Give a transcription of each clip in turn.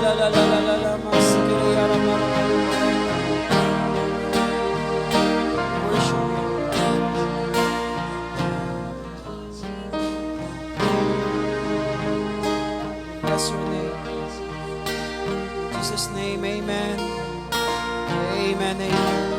Bless your name. In Jesus' name, amen. Amen, amen.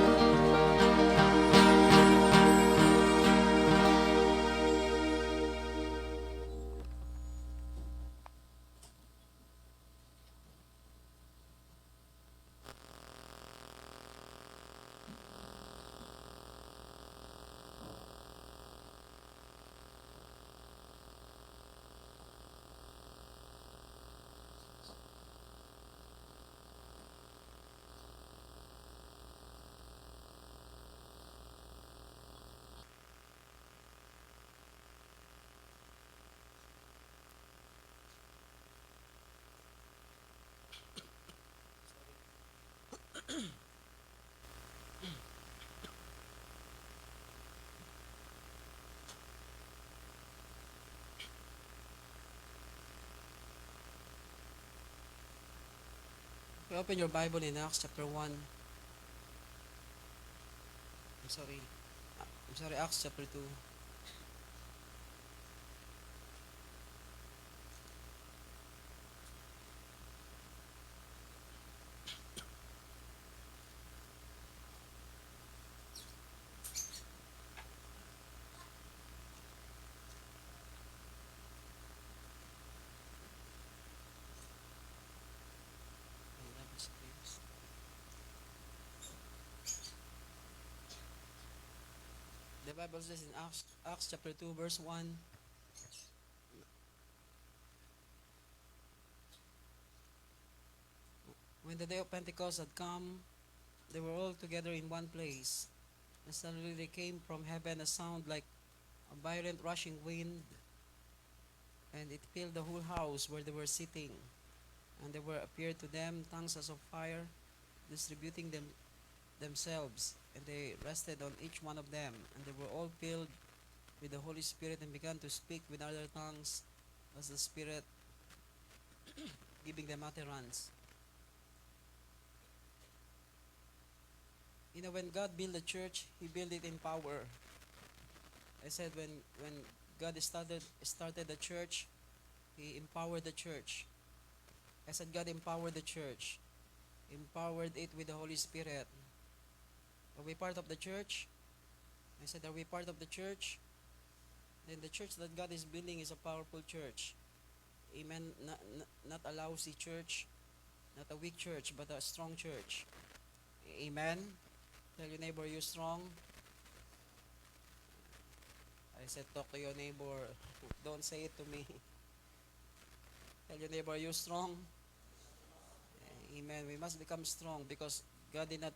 Open your Bible in Acts chapter 1. Acts chapter 2. The Bible says in Acts chapter 2, verse 1, when the day of Pentecost had come, they were all together in one place. And suddenly there came from heaven a sound like a violent rushing wind, and it filled the whole house where they were sitting. And there were appeared to them tongues as of fire, distributing themselves, and they rested on each one of them. And they were all filled with the Holy Spirit and began to speak with other tongues as the Spirit giving them utterance. You know, when God built the church, He built it in power. I said when God started the church, He empowered the church. I said God empowered the church, empowered it with the Holy Spirit. Are we part of the church? I said, are we part of the church? Then the church that God is building is a powerful church. Amen. Not a lousy church, not a weak church, but a strong church. Amen. Tell your neighbor you're strong. I said talk to your neighbor. Don't say it to me. Tell your neighbor you're strong. Amen. We must become strong because God did not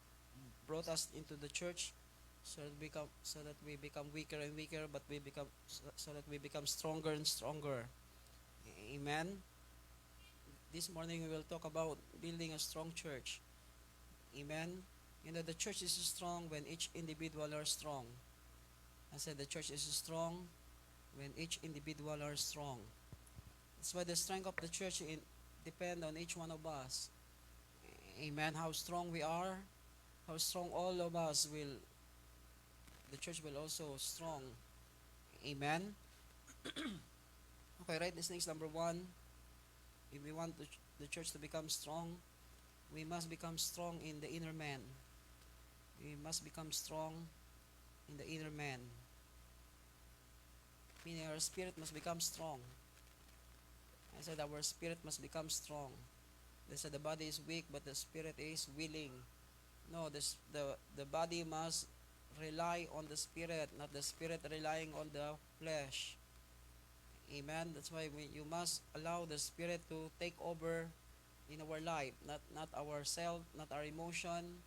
brought us into the church so that we become weaker and weaker, but so that we become stronger and stronger. Amen. This morning we will talk about building a strong church. Amen. You know, the church is strong when each individual are strong. I said the church is strong when each individual are strong. That's why the strength of the church depend on each one of us. Amen. How strong we are, how strong all of us will, the church will also strong. Amen. Okay, write these things. Number one, if we want the church to become strong, we must become strong in the inner man. We must become strong in the inner man. Meaning our spirit must become strong. I said our spirit must become strong. They said the body is weak, but the spirit is willing. No, the body must rely on the spirit, not the spirit relying on the flesh. Amen. That's why you must allow the spirit to take over in our life, not ourselves, not our emotion,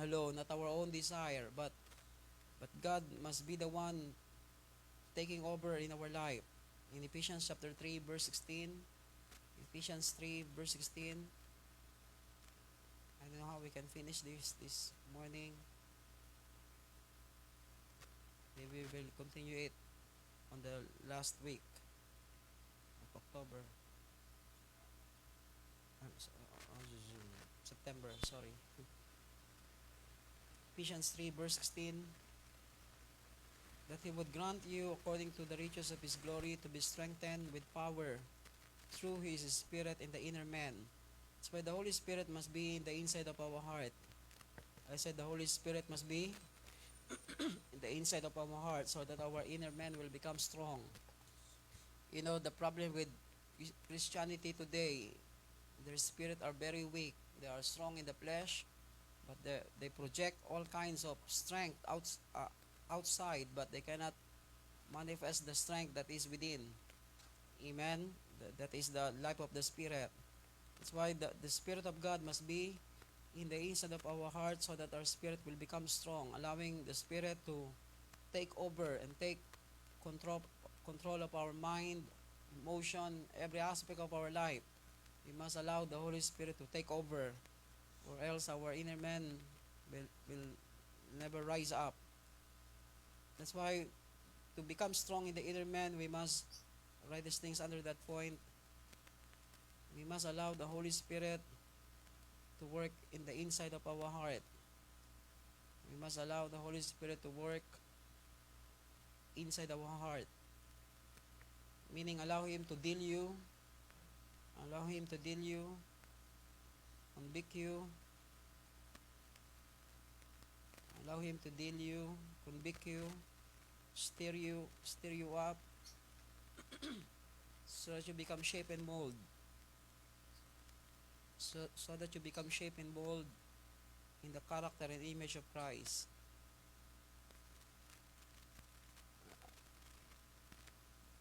not our own desire, but God must be the one taking over in our life. In Ephesians chapter 3 verse 16, Ephesians 3 verse 16, I don't know how we can finish this morning. Maybe we will continue it on the last week of October. September, sorry. Ephesians 3 verse 16, that He would grant you according to the riches of His glory to be strengthened with power through His Spirit in the inner man. That's why the Holy Spirit must be in the inside of our heart. I said the Holy Spirit must be in the inside of our heart so that our inner man will become strong. You know, the problem with Christianity today, their spirit are very weak. They are strong in the flesh, but they project all kinds of strength outside, but they cannot manifest the strength that is within. Amen? That is the life of the Spirit. That's why the Spirit of God must be in the inside of our heart so that our spirit will become strong, allowing the Spirit to take over and take control of our mind, emotion, every aspect of our life. We must allow the Holy Spirit to take over, or else our inner man will never rise up. That's why to become strong in the inner man, we must write these things under that point. We must allow the Holy Spirit to work in the inside of our heart. We must allow the Holy Spirit to work inside our heart. Meaning, allow Him to deal you, convict you, allow Him to deal you, convict you, stir you up, so that you become shape and mold. So that you become shape and mold in the character and image of Christ.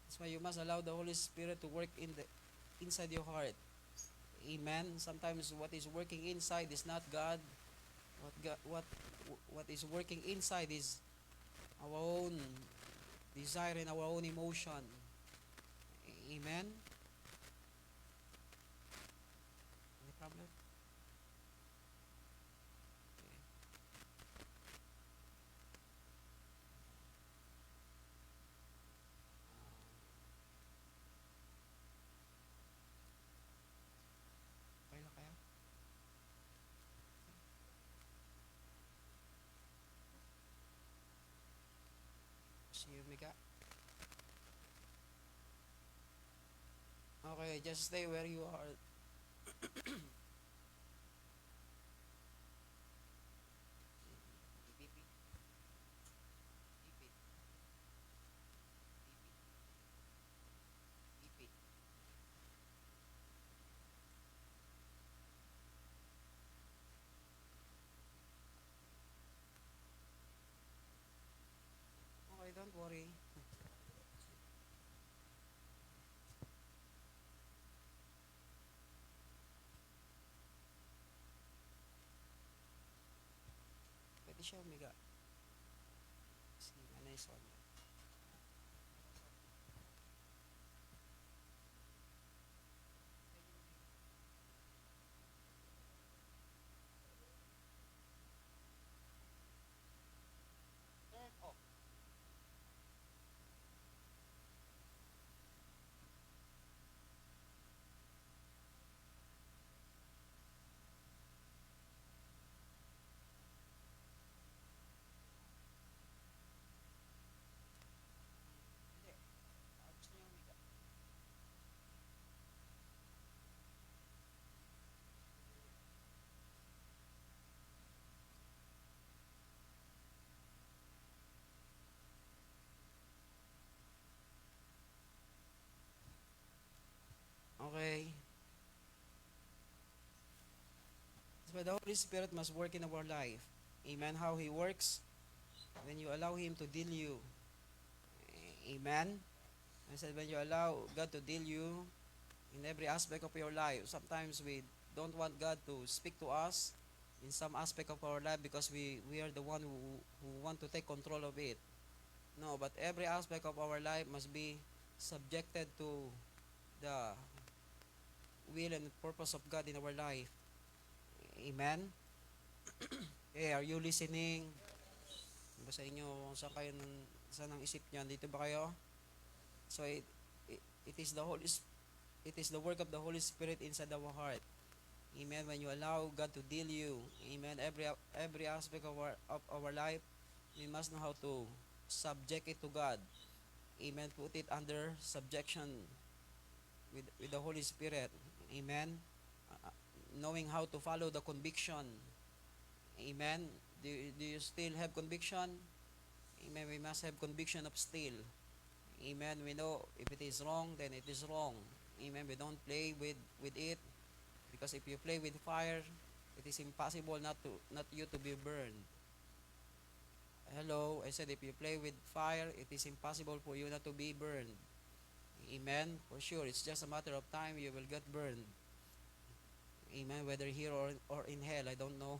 That's why you must allow the Holy Spirit to work inside your heart. Amen. Sometimes what is working inside is not God. What is working inside is our own desire and our own emotion. Amen. Any problem? Okay na kaya? See you, Mika. Okay, just stay where you are. Okay, don't worry. Pwede siya umiga. Si Nanay Sonia. Turn off. Hindi. Gusto niya umiga. Okay. So the Holy Spirit must work in our life. Amen. How He works when you allow Him to deal you. Amen. I said when you allow God to deal you in every aspect of your life. Sometimes we don't want God to speak to us in some aspect of our life because we are the one who want to take control of it. No, but every aspect of our life must be subjected to the will and purpose of God in our life. Amen? Okay, are you listening? Ba sa inyo kung saan ang isip niyan? Dito ba kayo? So it is the work of the Holy Spirit inside our heart. Amen. When you allow God to deal you, amen, every aspect of our life, we must know how to subject it to God. Amen. Put it under subjection with the Holy Spirit. Amen. Knowing how to follow the conviction. Amen. Do you still have conviction? Amen. We must have conviction of still. Amen. We know if it is wrong, then it is wrong. Amen. We don't play with it, because if you play with fire, it is impossible not you to be burned. Hello, I said if you play with fire, it is impossible for you not to be burned. Amen. For sure, it's just a matter of time you will get burned. Amen. Whether here or in hell, I don't know.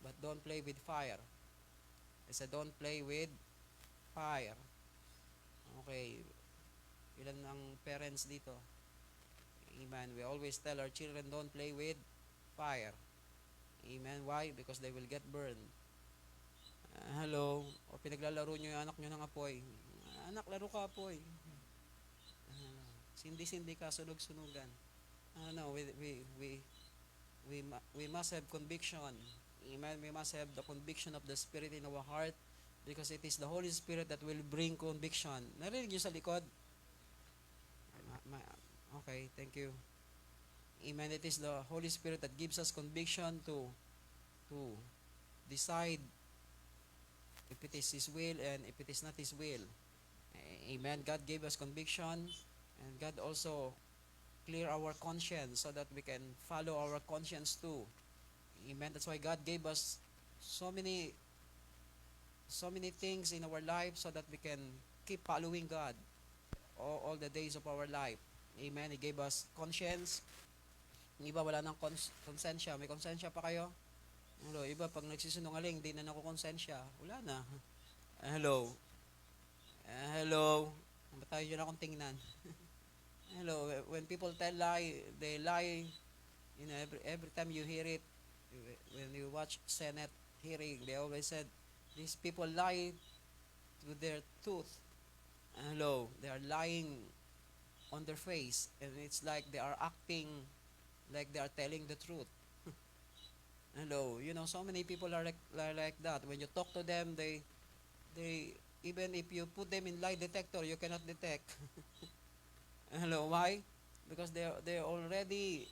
But don't play with fire. I said don't play with fire. Okay. Ilan ang parents dito? Amen. We always tell our children don't play with fire. Amen. Why? Because they will get burned. Hello. O pinaglalaro nyo yung anak nyo ng apoy. Anak, laro ka apoy. Sindi-sindi ka, sunog-sunugan. No, we must have conviction. Amen. We must have the conviction of the Spirit in our heart, because it is the Holy Spirit that will bring conviction. Narinig nyo sa likod? Okay, thank you. Amen. It is the Holy Spirit that gives us conviction to decide if it is His will and if it is not His will. Amen. God gave us conviction, and God also clear our conscience so that we can follow our conscience too. Amen. That's why God gave us so many things in our life so that we can keep following God all the days of our life. Amen. He gave us conscience. Yung iba wala ng konsensya. May konsensya pa kayo? Hello. Iba pag nagsisinungaling, di na nakukonsensya. Wala na. Hello. Hello. Ba't tayo dyan akong tingnan? Hello. When people tell lie, they lie. You know, every time you hear it, when you watch Senate hearing, they always said, these people lie to their tooth. Hello. They are lying on their face, and it's like they are acting like they are telling the truth. Hello, you know, so many people are like that. When you talk to them, they even if you put them in lie detector, you cannot detect. Hello, why? Because they already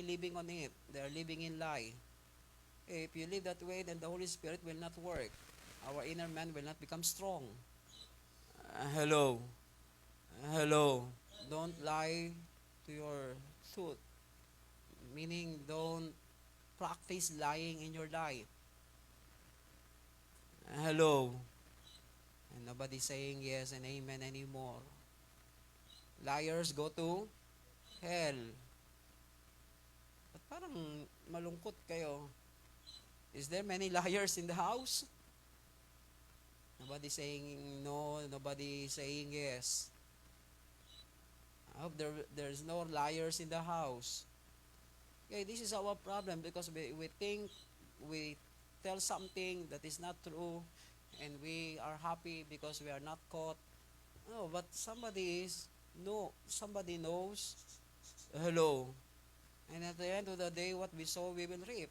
living on it. They are living in lie. If you live that way, then the Holy Spirit will not work. Our inner man will not become strong. Hello. Hello. Don't lie to your truth. Meaning, don't practice lying in your life. Hello. And nobody's saying yes and amen anymore. Liars go to hell. But parang malungkot kayo. Is there many liars in the house? Nobody saying no, nobody saying yes. I hope there's no liars in the house. Okay, this is our problem, because we think we tell something that is not true, and we are happy because we are not caught. No, but somebody knows. Hello. And at the end of the day, what we sow, we will reap.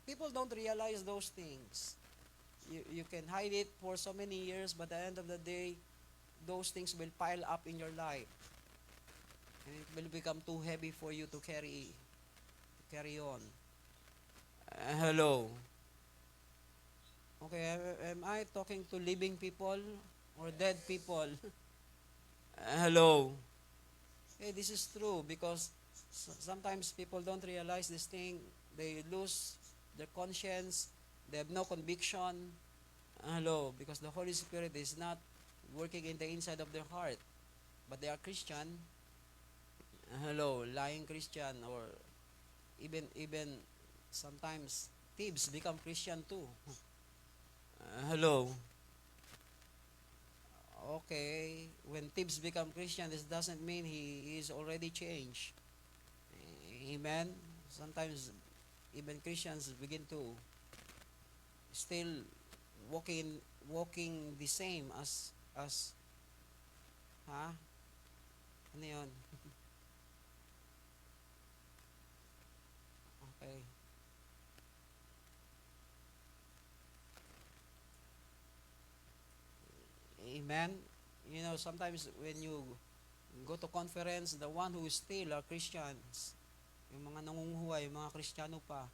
People don't realize those things. You can hide it for so many years, but at the end of the day, those things will pile up in your life. And it will become too heavy for you to carry on. Hello. Okay, am I talking to living people or dead people? Hello. Hey, this is true, because sometimes people don't realize this thing. They lose their conscience. They have no conviction. Hello, because the Holy Spirit is not working in the inside of their heart. But they are Christian. Hello, lying Christian, or even sometimes thieves become Christian too. Hello. Okay, when thieves become Christian, this doesn't mean he is already changed. Amen. Sometimes even Christians begin to still walking the same as ano yun? Okay. Amen. You know, sometimes when you go to conference, the one who is still are Christians. Yung mga nangunguhuay, yung mga Kristiyano pa.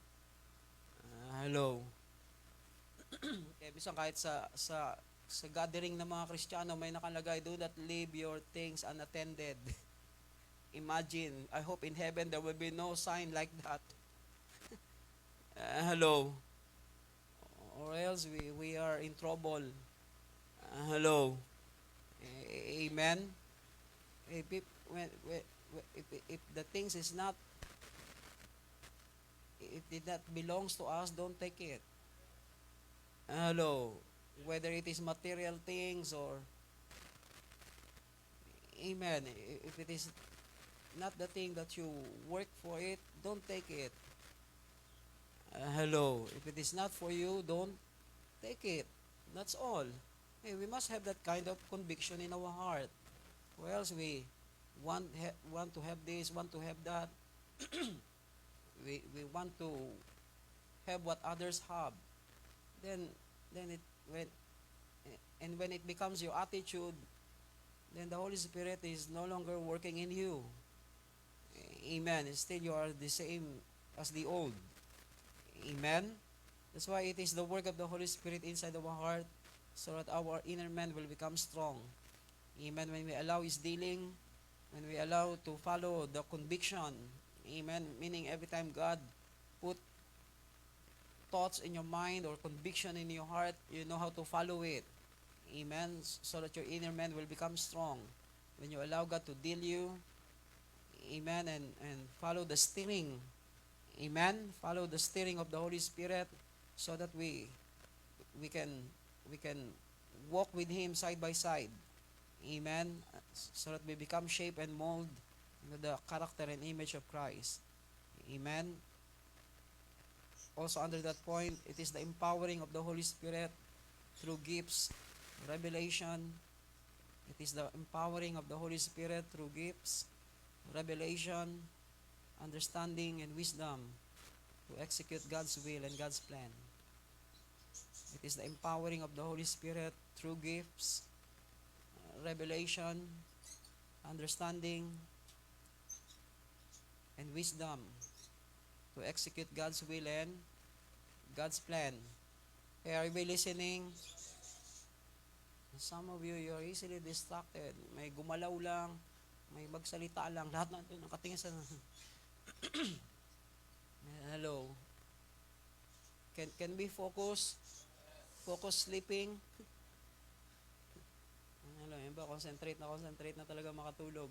Hello. Kaya bisan kahit sa gathering ng mga Kristiyano, may nakalagay, do not leave your things unattended. Imagine, I hope in heaven there will be no sign like that. Hello. Or else we are in trouble. Hello. Amen. If the things is not, if it not belongs to us, don't take it. Hello. Whether it is material things or, amen. If it is not the thing that you work for it, don't take it. Hello. If it is not for you, don't take it. That's all. Hey, we must have that kind of conviction in our heart. Or else we want to have this, want to have that. we want to have what others have. Then it when it becomes your attitude, then the Holy Spirit is no longer working in you. Amen. Instead, you are the same as the old. Amen. That's why it is the work of the Holy Spirit inside our heart, so that our inner man will become strong. Amen. When we allow His dealing, when we allow to follow the conviction, amen, meaning every time God put thoughts in your mind or conviction in your heart, you know how to follow it. Amen. So that your inner man will become strong. When you allow God to deal you, amen, and follow the steering. Amen. Follow the steering of the Holy Spirit, so that we can walk with Him side by side. Amen. So that we become shape and mold into the character and image of Christ. Amen. Also under that point, it is the empowering of the Holy Spirit through gifts, revelation. It is the empowering of the Holy Spirit through gifts, revelation, understanding, and wisdom to execute God's will and God's plan. It is the empowering of the Holy Spirit through gifts, revelation, understanding, and wisdom to execute God's will and God's plan. Hey, are you listening? Some of you, you're easily distracted. May gumalaw lang, may magsalita lang. Lahat natin nakatingin sa... Hello. Can we focus? Focus sleeping? Hello, yun ba? Concentrate na talaga makatulog.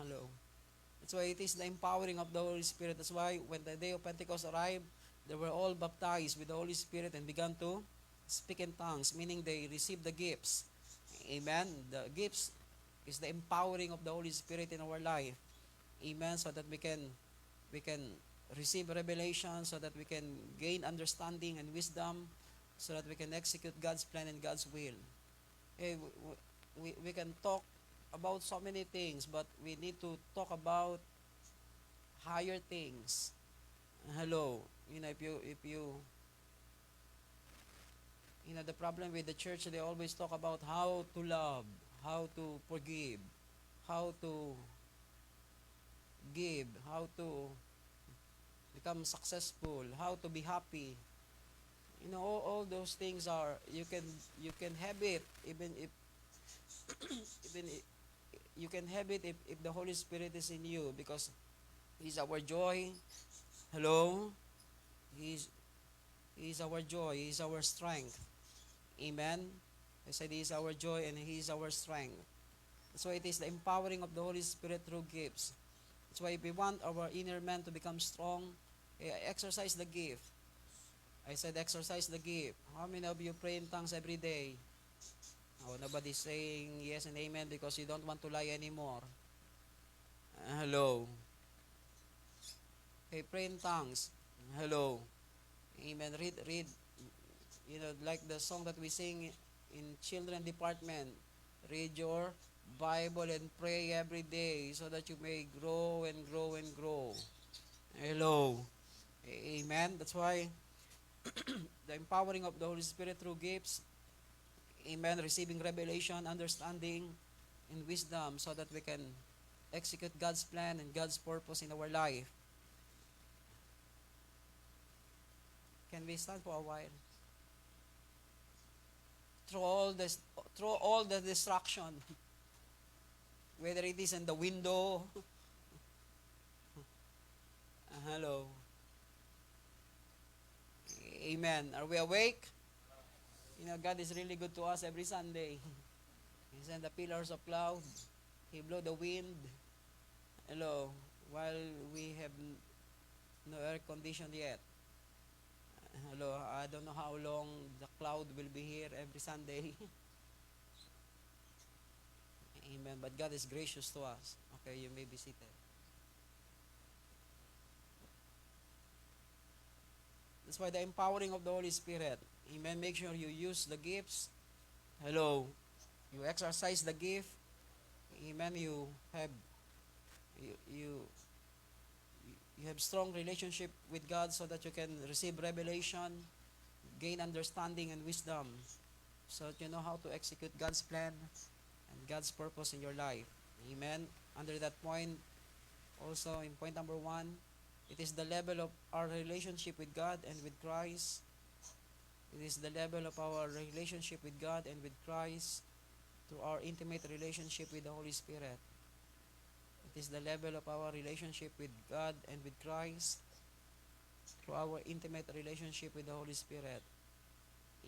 Hello. That's why it is the empowering of the Holy Spirit. That's why when the day of Pentecost arrived, they were all baptized with the Holy Spirit and began to speak in tongues, meaning they received the gifts. Amen. The gifts is the empowering of the Holy Spirit in our life. Amen. So that we can receive revelation, so that we can gain understanding and wisdom, so that we can execute God's plan and God's will. Hey, we can talk about so many things, but we need to talk about higher things. Hello. You know, if you know, the problem with the church, they always talk about how to love, how to forgive, how to give, how to become successful, how to be happy. You know, all those things are, you can have it even if even if, you can have it if the Holy Spirit is in you, because He's our joy. Hello? He's our joy. He's our strength. Amen? I said He is our joy and He is our strength. That's why it is the empowering of the Holy Spirit through gifts. That's why if we want our inner man to become strong, exercise the gift. I said exercise the gift. How many of you pray in tongues every day? Oh, nobody's saying yes and amen because you don't want to lie anymore. Hello. Hey, pray in tongues. Hello. Amen. Read. You know, like the song that we sing in children department. Read your Bible and pray every day so that you may grow and grow and grow. Hello. Amen. That's why the empowering of the Holy Spirit through gifts, amen, receiving revelation, understanding, and wisdom so that we can execute God's plan and God's purpose in our life. Can we stand for a while? Through all this, through all the distraction, whether it is in the window, hello, amen. Are we awake? God is really good to us every Sunday. He sent the pillars of cloud. He blow the wind. Hello, while we have no air condition yet. Hello, I don't know how long the cloud will be here every Sunday. Amen. But God is gracious to us. Okay, you may be seated. That's why the empowering of the Holy Spirit. Amen. Make sure you use the gifts. Hello. You exercise the gift. Amen. You you you have strong relationship with God so that you can receive revelation, gain understanding and wisdom, so that you know how to execute God's plan and God's purpose in your life. Amen. Under that point, also in point number 1, it is the level of our relationship with God and with Christ. It is the level of our relationship with God and with Christ through our intimate relationship with the Holy Spirit. It is the level of our relationship with God and with Christ through our intimate relationship with the Holy Spirit.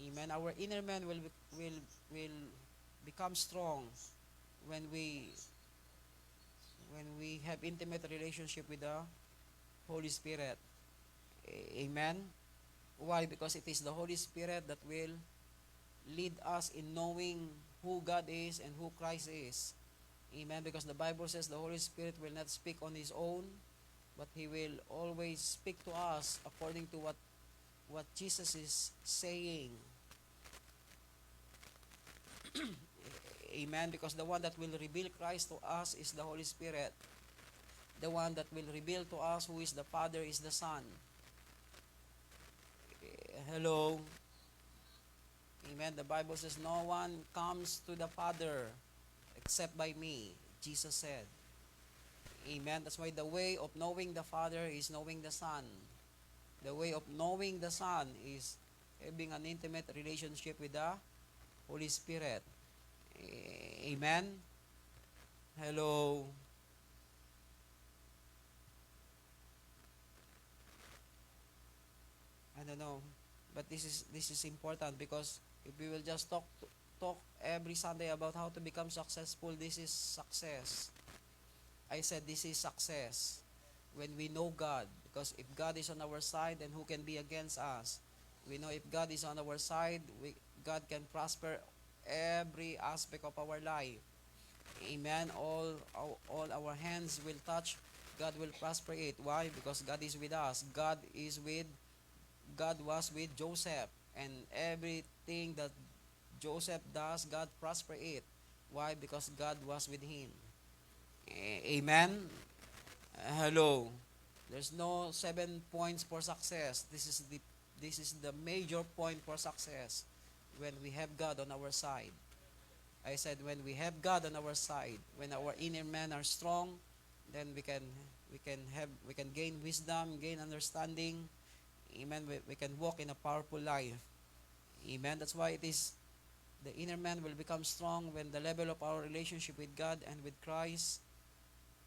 Amen. Our inner man will become strong when we have intimate relationship with the Holy Spirit. Amen. Why? Because it is the Holy Spirit that will lead us in knowing who God is and who Christ is. Amen. Because the Bible says the Holy Spirit will not speak on His own, but He will always speak to us according to what Jesus is saying. Amen. Because the one that will reveal Christ to us is the Holy Spirit. The one that will reveal to us who is the Father is the Son. Hello. Amen. The Bible says no one comes to the Father except by me, Jesus said. Amen. That's why the way of knowing the Father is knowing the Son. The way of knowing the Son is having an intimate relationship with the Holy Spirit. Amen. Hello. I don't know, but this is important, because if we will just talk every Sunday about how to become successful, this is success. I said this is success when we know God, because if God is on our side, then who can be against us? We know if God is on our side, God can prosper every aspect of our life. Amen. All our hands will touch, God will prosper it. Why? Because God is with us. God was with Joseph, and everything that Joseph does, God prosper it. Why? Because God was with him. Amen. Hello. There's no 7 points for success. This is the major point for success when we have God on our side. I said when we have God on our side, when our inner man are strong, then we can gain wisdom, gain understanding. Amen. We can walk in a powerful life. Amen. That's why it is the inner man will become strong when the level of our relationship with God and with Christ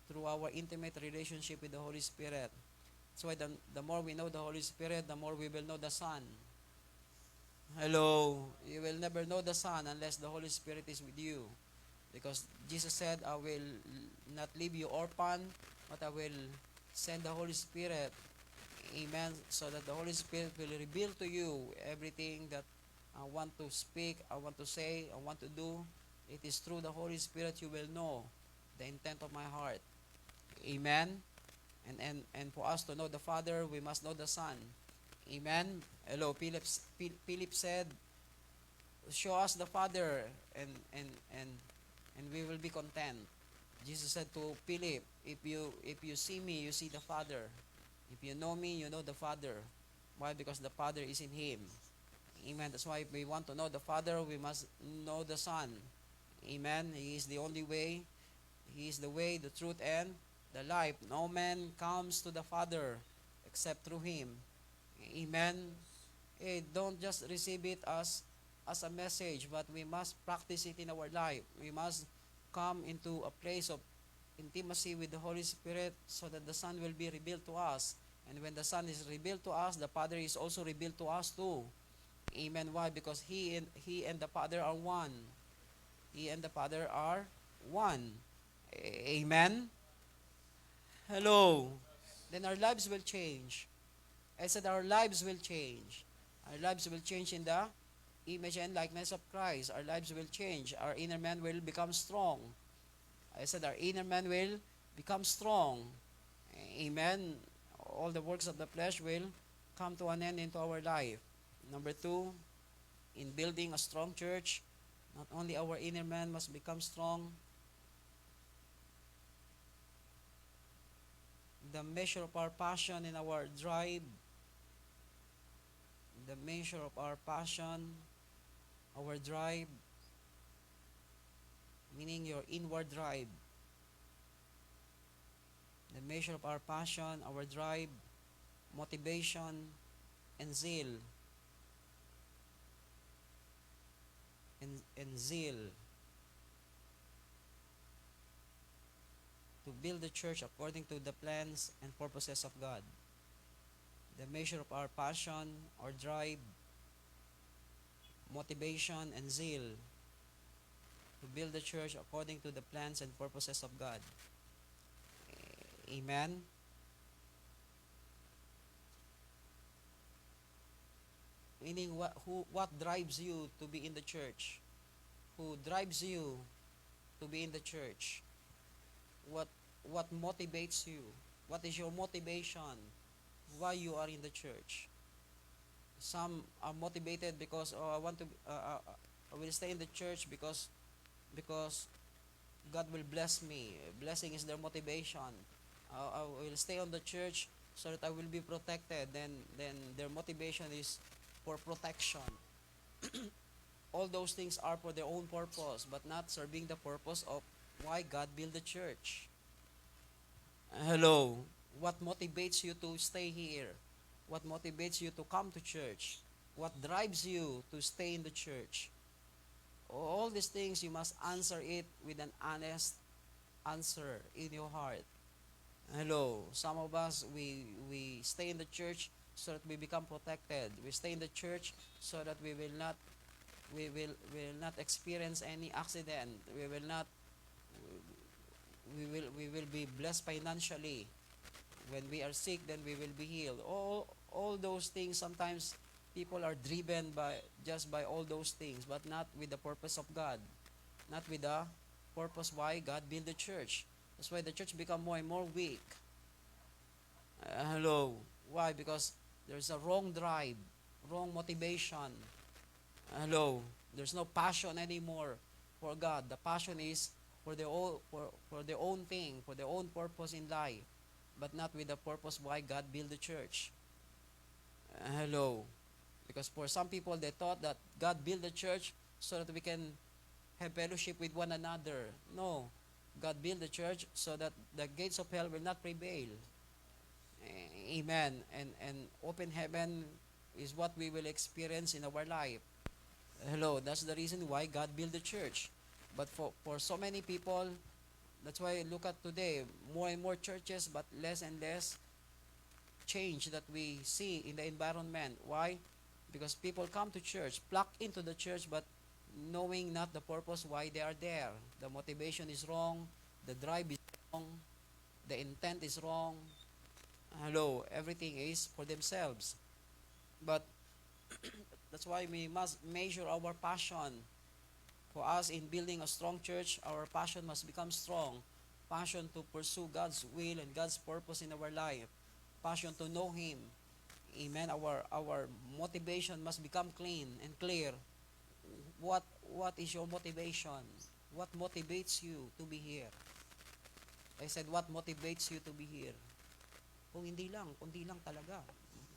through our intimate relationship with the Holy Spirit. That's why the more we know the Holy Spirit, the more we will know the Son. Hello. You will never know the Son unless the Holy Spirit is with you. Because Jesus said, I will not leave you orphan, but I will send the Holy Spirit. Amen. So that the Holy Spirit will reveal to you everything that I want to speak, I want to say, I want to do. It is through the Holy Spirit you will know the intent of my heart. Amen. And for us to know the Father, we must know the Son. Amen. Hello. Philip said, show us the Father, and we will be content. Jesus said to Philip, if you see me, you see the Father. If you know me, you know the Father. Why? Because the Father is in him. Amen. That's why if we want to know the Father, we must know the Son. Amen. He is the only way. He is the way, the truth, and the life. No man comes to the Father except through him. Amen. Don't just receive it as a message, but we must practice it in our life. We must come into a place of intimacy with the Holy Spirit so that the Son will be revealed to us. And when the Son is revealed to us, the Father is also revealed to us too. Amen. Why? Because He and the Father are one. He and the Father are one. Amen. Hello. Then our lives will change. I said our lives will change. Our lives will change in the image and likeness of Christ. Our lives will change. Our inner man will become strong. I said our inner man will become strong. Amen. All the works of the flesh will come to an end into our life. Number two, in building a strong church, not only our inner man must become strong, the measure of our passion and our drive, the measure of our passion, our drive, meaning your inward drive, the measure of our passion, our drive, motivation, and zeal, and zeal to build the church according to the plans and purposes of God. The measure of our passion, our drive, motivation, and zeal to build the church according to the plans and purposes of God. Amen. Meaning, what drives you to be in the church? Who drives you to be in the church? What motivates you? What is your motivation? Why you are in the church? Some are motivated because I will stay in the church because God will bless me. Blessing is their motivation. I will stay on the church so that I will be protected. Then their motivation is for protection. All those things are for their own purpose, but not serving the purpose of why God built the church. Hello. What motivates you to stay here? What motivates you to come to church? What drives you to stay in the church? All these things, you must answer it with an honest answer in your heart. Hello. Some of us, we stay in the church so that we become protected. We stay in the church so that we will not experience any accident. We will be blessed financially. When we are sick, then we will be healed. All those things, sometimes people are driven by all those things, but not with the purpose of God, not with the purpose why God built the church. That's why the church become more and more weak. Hello. Why? Because there's a wrong drive, wrong motivation. Hello. There's no passion anymore for God. The passion is for their own thing, for their own purpose in life, but not with the purpose why God built the church. Hello. Because for some people, they thought that God built the church so that we can have fellowship with one another. No. God built the church so that the gates of hell will not prevail. Amen. And open heaven is what we will experience in our life. Hello. That's the reason why God built the church. But for so many people, that's why look at today, more and more churches, but less and less change that we see in the environment. Why? Because people come to church, pluck into the church, but knowing not the purpose why they are there. The motivation is wrong, the drive is wrong, the intent is wrong. Hello, everything is for themselves. But that's why we must measure our passion. For us, in building a strong church, our passion must become strong. Passion to pursue God's will and God's purpose in our life. Passion to know Him. Amen. Our motivation must become clean and clear. What is your motivation? What motivates you to be here? I said, what motivates you to be here? Kung hindi lang, kundi lang talaga.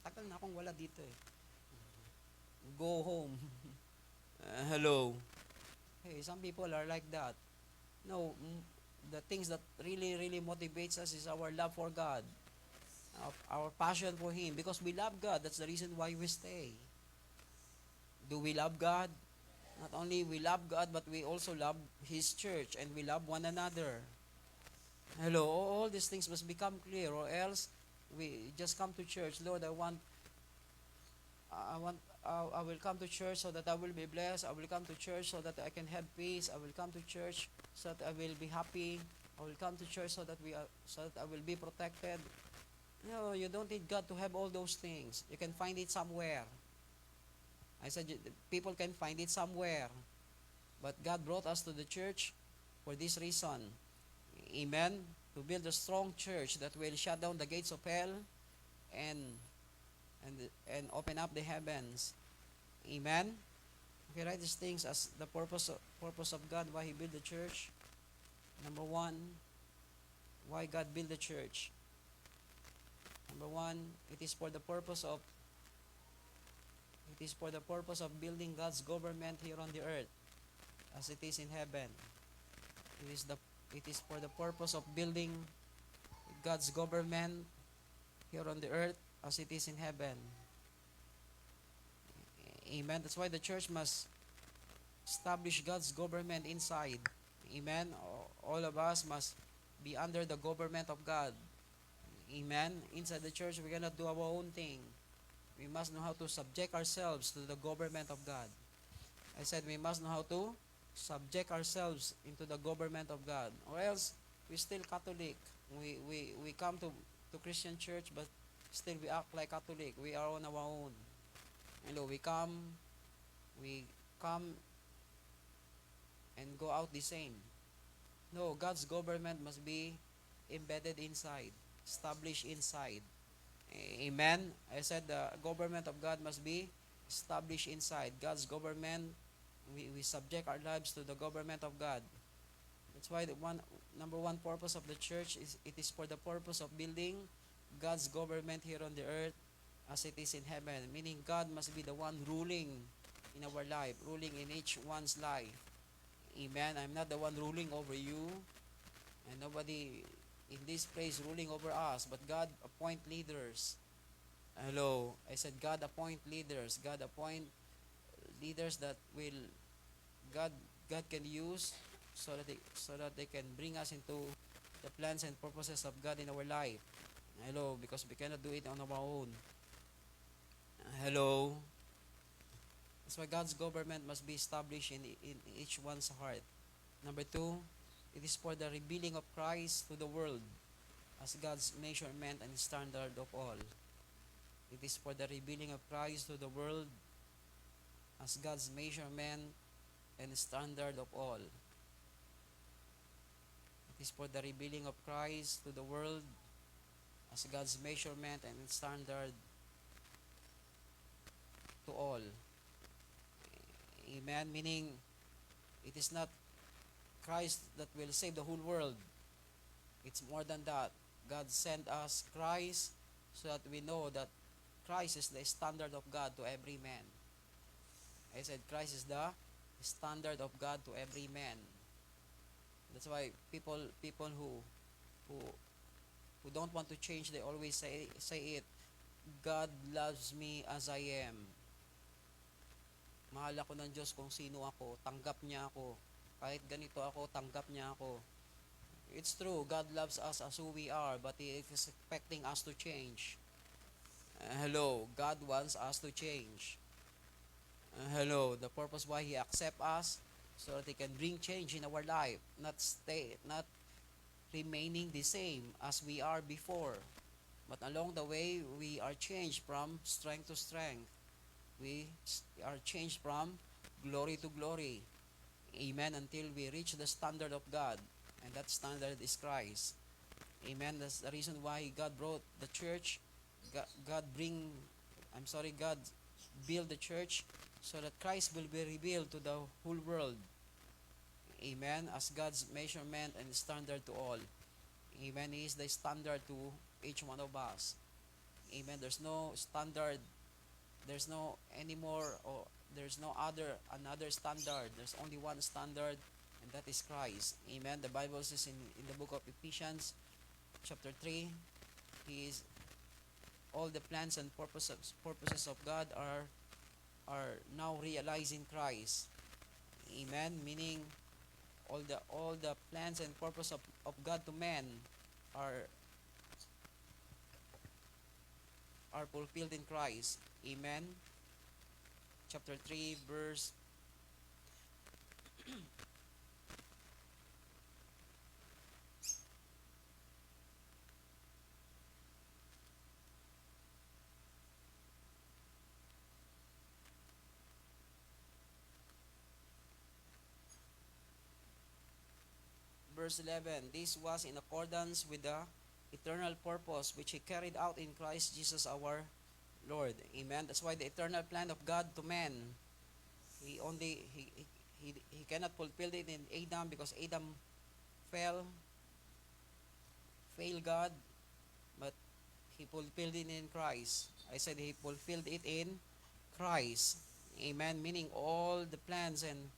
Tagal na akong wala dito eh. Go home. Hello. Hey, some people are like that. No, the things that really, really motivates us is our love for God, our passion for Him, because we love God. That's the reason why we stay. Do we love God? Not only we love God, but we also love His church, and we love one another. Hello, all these things must become clear, or else we just come to church. Lord, I will come to church so that I will be blessed. I will come to church so that I can have peace. I will come to church so that I will be happy. I will come to church so that I will be protected. No, you don't need God to have all those things. You can find it somewhere. I said people can find it somewhere. But God brought us to the church for this reason. Amen. To build a strong church that will shut down the gates of hell and open up the heavens. Amen. Okay, write these things as the purpose of God, why He built the church. Number one, why God built the church. Number one, it is for the purpose of building God's government here on the earth as it is in heaven. It is for the purpose of building God's government here on the earth as it is in heaven. Amen. That's why the church must establish God's government inside. Amen. All of us must be under the government of God. Amen. Inside the church, we cannot do our own thing. We must know how to subject ourselves to the government of God. I said we must know how to subject ourselves into the government of God. Or else, we're still Catholic. We come to Christian church, but still we act like Catholic. We are on our own. We come and go out the same. No, God's government must be embedded inside, established inside. Amen. I said the government of God must be established inside. God's government, we subject our lives to the government of God. That's why number one purpose of the church is it is for the purpose of building God's government here on the earth as it is in heaven. Meaning God must be the one ruling in our life, ruling in each one's life. Amen. I'm not the one ruling over you, and nobody in this place ruling over us, but God appoint leaders. Hello. I said God appoint leaders. God appoint leaders that will God can use so that they can bring us into the plans and purposes of God in our life. Hello, because we cannot do it on our own. Hello. That's why God's government must be established in each one's heart. Number two, it is for the revealing of Christ to the world as God's measurement and standard of all. It is for the revealing of Christ to the world as God's measurement and standard of all. It is for the revealing of Christ to the world as God's measurement and standard to all. Amen. Meaning, it is not Christ that will save the whole world. It's more than that. God sent us Christ so that we know that Christ is the standard of God to every man. I said Christ is the standard of God to every man. That's why people who don't want to change, they always say it. God loves me as I am. Mahal ako ng Diyos kung sino ako. Tanggap niya ako. Kahit ganito ako, tanggap niya ako. It's true, God loves us as who we are, but He is expecting us to change. Hello, God wants us to change. Hello, the purpose why He accepts us so that He can bring change in our life, not remaining the same as we are before. But along the way, we are changed from strength to strength. We are changed from glory to glory. Amen. Until we reach the standard of God. And that standard is Christ. Amen. That's the reason why God brought the church. God build the church so that Christ will be revealed to the whole world. Amen. As God's measurement and standard to all. Amen. He is the standard to each one of us. Amen. There's no standard. There's no anymore, or there's no another standard. There's only one standard, and that is Christ. Amen. The Bible says in the book of Ephesians, chapter 3, He is all the plans and purposes of God are now realized in Christ. Amen. Meaning all the plans and purpose of God to man are are fulfilled in Christ. Amen. Chapter 3, verse 11. This was in accordance with the eternal purpose which He carried out in Christ Jesus our Lord. Amen. That's why the eternal plan of God to man, He only he cannot fulfill it in Adam, because Adam fell, failed God, but He fulfilled it in Christ. I said He fulfilled it in Christ. Amen. Meaning all the plans and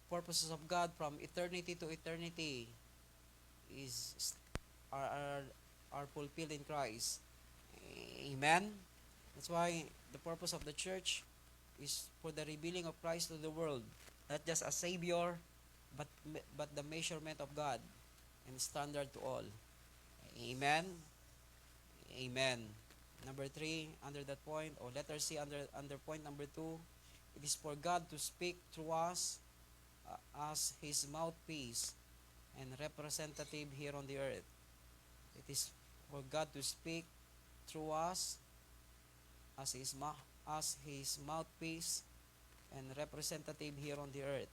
purposes of God from eternity to eternity is are are, are fulfilled in Christ. Amen. That's why the purpose of the church is for the revealing of Christ to the world, not just a savior, but the measurement of God and standard to all. Amen. Amen. Number 3, under that point, or letter C, under point number 2, it is for God to speak through us as His mouthpiece and representative here on the earth. It is for God to speak through us as His mouthpiece and representative here on the earth.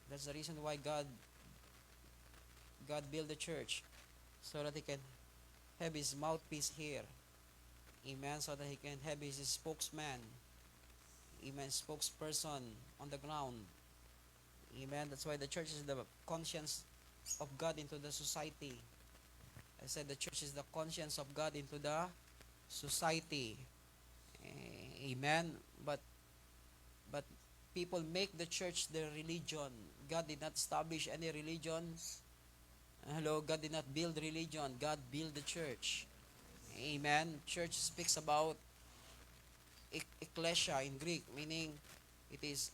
That's the reason why God built the church, so that He can have His mouthpiece here. Amen. So that He can have His spokesman. Amen. Spokesperson on the ground. Amen. That's why the church is the conscience of God into the society. I said the church is the conscience of God into the society. Amen. But people make the church their religion. God did not establish any religion. Hello, God did not build religion. God built the church. Amen. Church speaks about ecclesia in Greek, meaning it is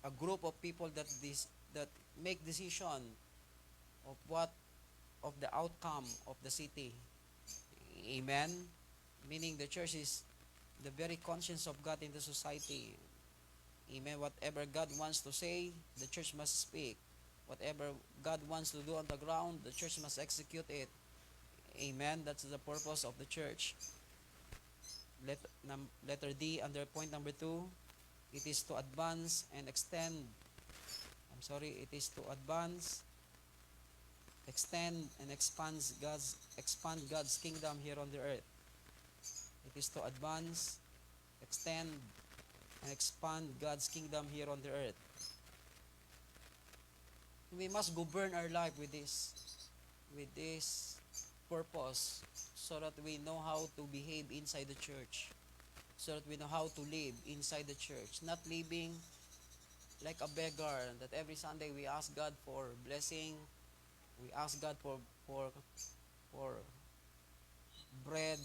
a group of people that make decision of the outcome of the city. Amen. Meaning the church is the very conscience of God in the society. Amen. Whatever God wants to say, the church must speak. Whatever God wants to do on the ground, the church must execute it. Amen. That's the purpose of the church. Letter D, under point number 2, it is to advance and extend. It is to advance, extend, and expand God's kingdom here on the earth. It is to advance, extend, and expand God's kingdom here on the earth. We must govern our life with this purpose, so that we know how to behave inside the church, so that we know how to live inside the church, not living like a beggar, that every Sunday we ask God for blessing, we ask God for bread.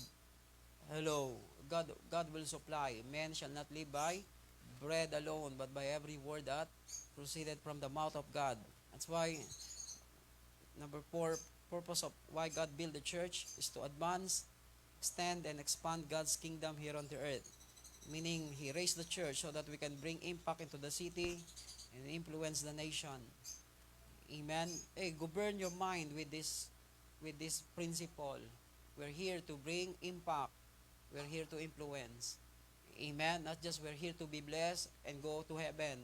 Hello, God will supply. Man shall not live by bread alone, but by every word that proceeded from the mouth of God. That's why, number 4, purpose of why God built the church is to advance, extend, and expand God's kingdom here on the earth. Meaning, He raised the church so that we can bring impact into the city and influence the nation. Amen. Hey, govern your mind with this principle. We're here to bring impact. We're here to influence. Amen. Not just we're here to be blessed and go to heaven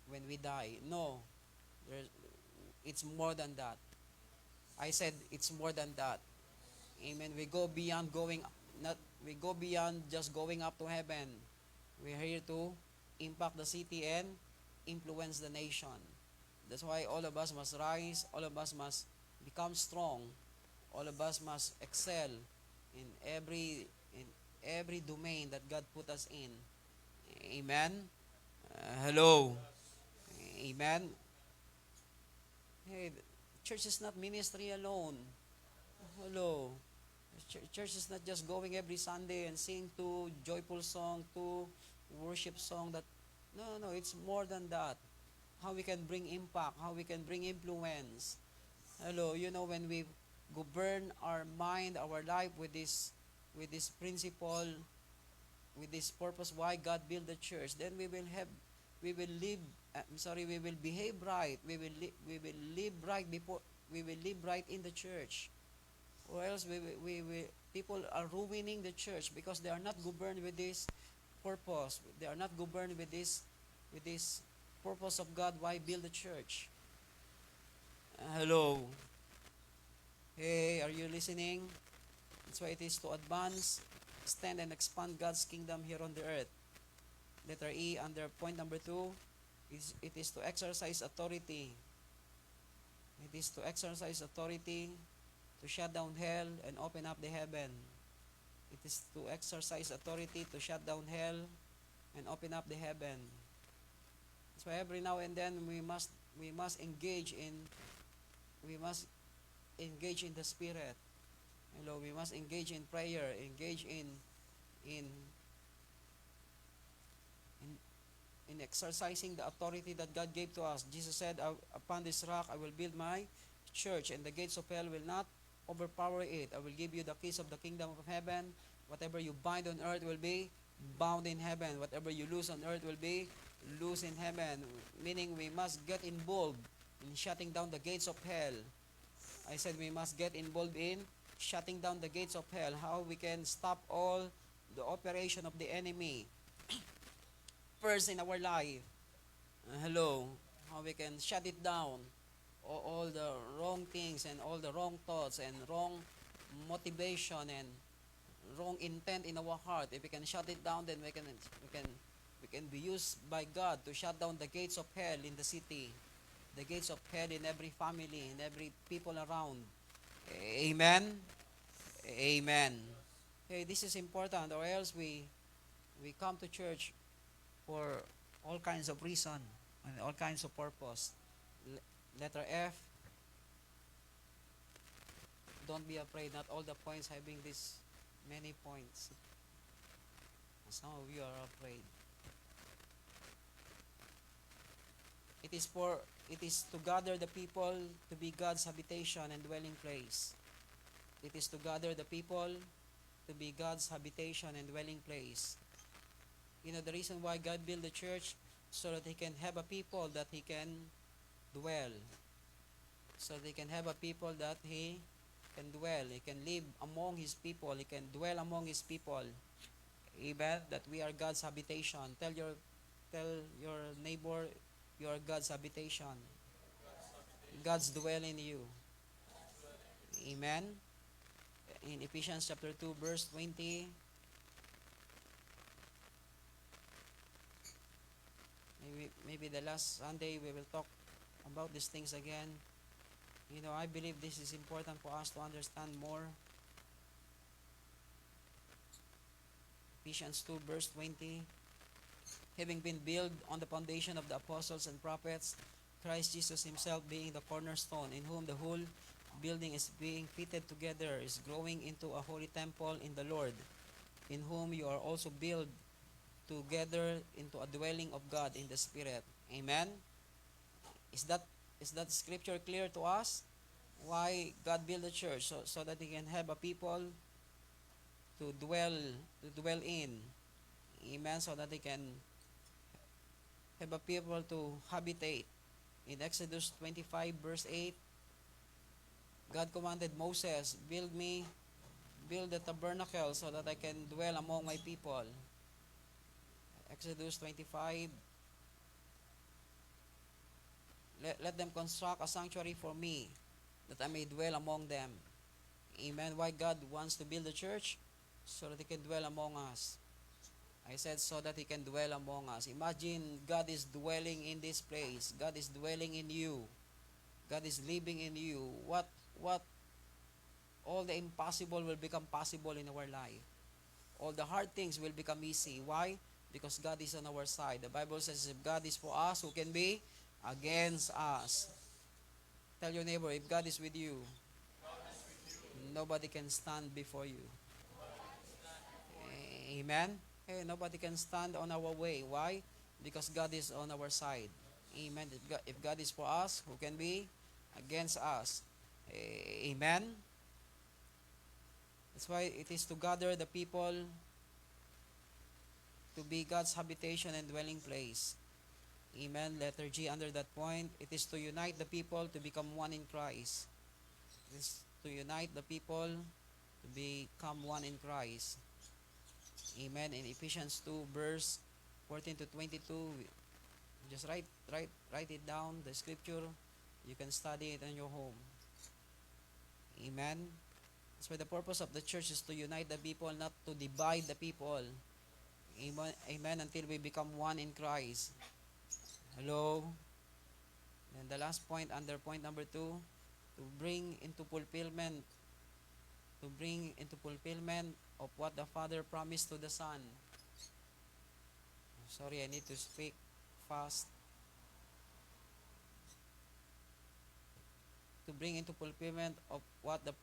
when we die. No. It's more than that. I said it's more than that. Amen. We go beyond just going up to heaven. We're here to impact the city and influence the nation. That's why all of us must rise, all of us must become strong, all of us must excel in every domain that God put us in. Amen. Hello. Amen. Hey, church is not ministry alone. Hello. Church is not just going every Sunday and sing two joyful song, two worship song. That no, it's more than that. How we can bring impact, how we can bring influence. Hello, when we govern our mind, our life with this principle, with this purpose why God built the church, then we will live we will behave right, we will live right before, we will live right in the church. Or else people are ruining the church because they are not governed with this purpose. They are not governed with this purpose of God why build the church. Hello. Hey, are you listening? That's why it is to advance, extend, and expand God's kingdom here on the earth. Letter E, under point number 2, it is to exercise authority. It is to exercise authority to shut down hell and open up the heaven. It is to exercise authority to shut down hell and open up the heaven. That's why every now and then we must engage in the spirit. Hello, we must engage in prayer, engage in exercising the authority that God gave to us. Jesus said, upon this rock I will build my church, and the gates of hell will not overpower it. I will give you the keys of the kingdom of heaven. Whatever you bind on earth will be bound in heaven. Whatever you loose on earth will be loose in heaven. Meaning we must get involved in shutting down the gates of hell. I said we must get involved in shutting down the gates of hell. How we can stop all the operation of the enemy first in our life. Hello. How we can shut it down. All the wrong things and all the wrong thoughts and wrong motivation and wrong intent in our heart. If we can shut it down, then we can be used by God to shut down the gates of hell in the city, the gates of hell in every family, in every people around. Amen. Amen. Okay, this is important, or else we come to church for all kinds of reason and all kinds of purpose. Letter F, don't be afraid. Not all the points having this many points. Some of you are afraid. It is to gather the people to be God's habitation and dwelling place. It is to gather the people to be God's habitation and dwelling place. The reason why God built the church, so that He can have a people that He can dwell. So they can have a people that He can dwell. He can live among His people. He can dwell among His people. Amen. That we are God's habitation. Tell your neighbor, you are God's habitation. God's dwell in you. Amen. In Ephesians chapter 2, verse 20, maybe the last Sunday we will talk about these things again. I believe this is important for us to understand more. Ephesians 2 verse 20, having been built on the foundation of the apostles and prophets, Christ Jesus Himself being the cornerstone, in whom the whole building is being fitted together, is growing into a holy temple in the Lord, in whom you are also built together into a dwelling of God in the Spirit. Amen. Is that scripture clear to us? Why God built the church? So that He can have a people to dwell in. Amen. So that He can have a people to habitate. In Exodus 25 verse 8, God commanded Moses, build the tabernacle so that I can dwell among my people. Exodus 25, let them construct a sanctuary for me, that I may dwell among them. Amen. Why God wants to build the church? So that He can dwell among us. I said so that He can dwell among us. Imagine God is dwelling in this place. God is dwelling in you. God is living in you. What all the impossible will become possible in our life. All the hard things will become easy. Why? Because God is on our side. The Bible says if God is for us, who can be against us? Tell your neighbor, if God is with you, nobody can stand before you. Amen? Hey, nobody can stand on our way. Why? Because God is on our side. Amen. If God is for us, who can be against us? Amen. That's why it is to gather the people to be God's habitation and dwelling place. Amen. Letter G under that point. It is to unite the people to become one in Christ. It is to unite the people to become one in Christ. Amen. In Ephesians 2 verse 14 to 22, just write it down, the scripture. You can study it in your home. Amen. That's why the purpose of the church is to unite the people, not to divide the people. Amen. Amen. Until we become one in Christ. Hello. And the last point, under point number 2, to bring into fulfillment of what the Father promised to the Son. Sorry, I need to speak fast. To bring into fulfillment of what the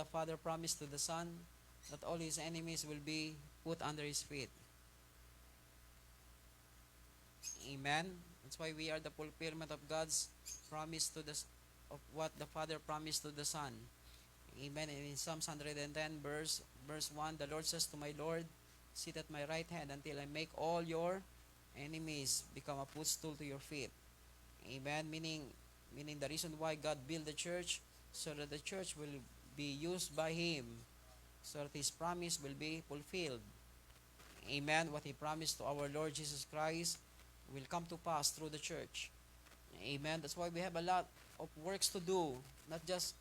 Father promised to the Son, that all His enemies will be put under His feet. Amen. That's why we are the fulfillment of God's promise of what the Father promised to the Son. Amen. And in Psalms 110 verse 1, the Lord says to my Lord, sit at my right hand until I make all your enemies become a footstool to your feet. Amen. Meaning the reason why God built the church, so that the church will be used by Him, so that His promise will be fulfilled. Amen. What He promised to our Lord Jesus Christ will come to pass through the church. Amen. That's why we have a lot of works to do, not just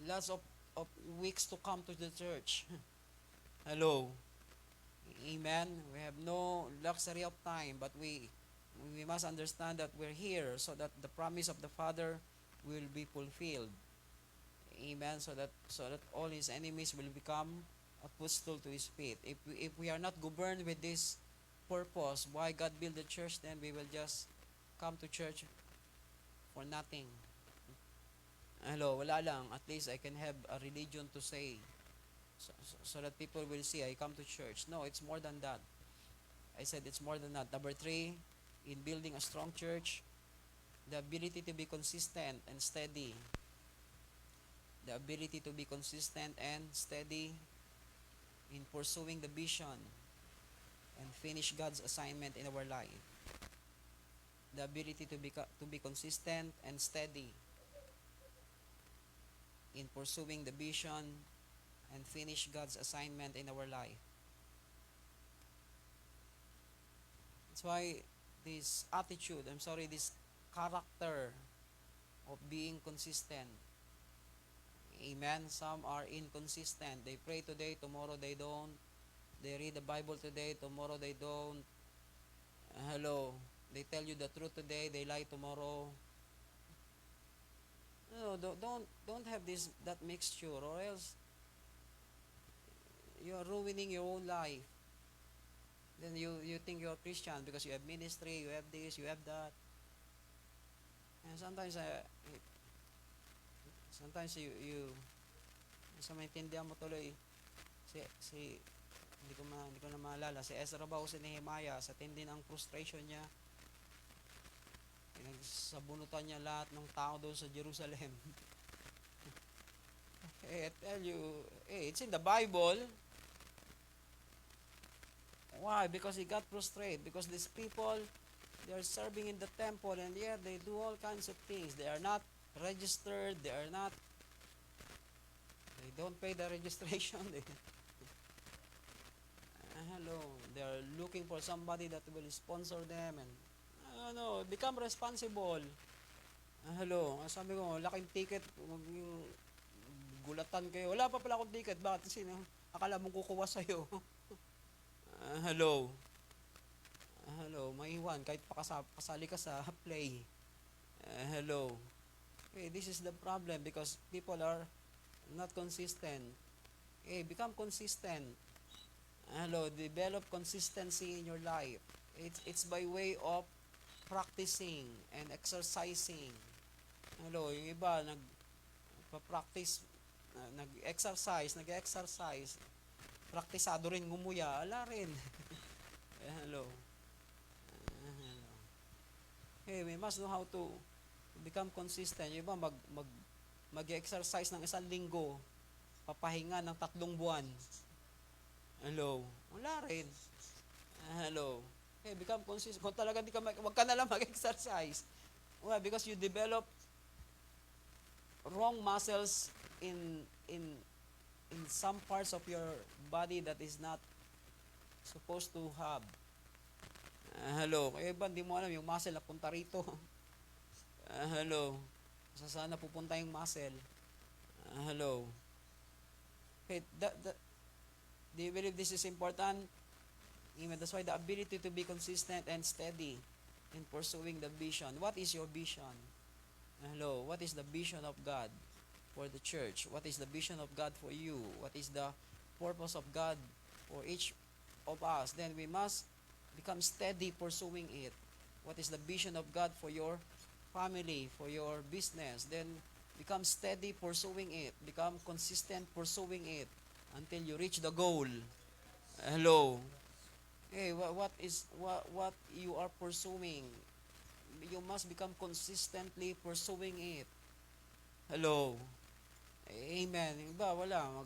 lots of weeks to come to the church. Hello. Amen. We have no luxury of time, but we must understand that we're here so that the promise of the Father will be fulfilled. Amen. So that all His enemies will become a footstool to His feet. If we are not governed with this purpose, why God built the church, then we will just come to church for nothing. Hello, wala lang. At least I can have a religion to say. So that people will see I come to church. No, it's more than that. I said it's more than that. Number 3, in building a strong church, the ability to be consistent and steady. The ability to be consistent and steady in pursuing the vision and finish God's assignment in our life. The ability to be consistent and steady in pursuing the vision and finish God's assignment in our life. That's why this character of being consistent. Amen. Some are inconsistent. They pray today, tomorrow they don't. They read the Bible today, tomorrow they don't. Hello. They tell you the truth today, they lie tomorrow. No, don't have that mixture, or else you are ruining your own life. Then you think you're Christian because you have ministry, you have this, you have that. And sometimes you sa maintindihan mo tuloy hindi ko na maalala, si Ezra ba o si Nehemiah, sa tindi ng frustration niya, pinagsabunutan niya lahat ng tao doon sa Jerusalem. I tell you, it's in the Bible. Why? Because he got frustrated. Because these people, they are serving in the temple, and yet they do all kinds of things. They are not registered. They don't pay the registration. Hello. They are looking for somebody that will sponsor them, and become responsible. Hello. Sabi ko, laking ticket, Gulatan kayo. Wala pa pala akong ticket. Bakit? Sino? Akala mong kukuha sa'yo. Hello. Hello. Maiwan. Kahit pasali ka sa play. Hello. Okay, this is the problem because people are not consistent. Okay, become consistent. Hello. Develop consistency in your life. It's by way of practicing and exercising. Hello. Yung iba, nag-practice, nag-exercise, praktisado rin ngumuya, ala rin. Hello. Hello. Hey, we must know how to become consistent. Yung iba, mag-exercise ng 1 linggo, papahinga ng 3 buwan. Hello. Wala rin. Hello. Hey, become consistent. Kung talaga wag ka na lang mag-exercise. Why? Because you develop wrong muscles in some parts of your body that is not supposed to have. Hello. Kaya ba, hindi mo alam yung muscle na punta rito. Hello. Saan na pupunta yung muscle? Hello. Okay, do you believe this is important? Amen. That's why the ability to be consistent and steady in pursuing the vision. What is your vision? Hello. What is the vision of God for the church? What is the vision of God for you? What is the purpose of God for each of us? Then we must become steady pursuing it. What is the vision of God for your family, for your business? Then become steady pursuing it. Become consistent pursuing it until you reach the goal. Hello. Hey, what you are pursuing? You must become consistently pursuing it. Hello. Amen. Iba, wala.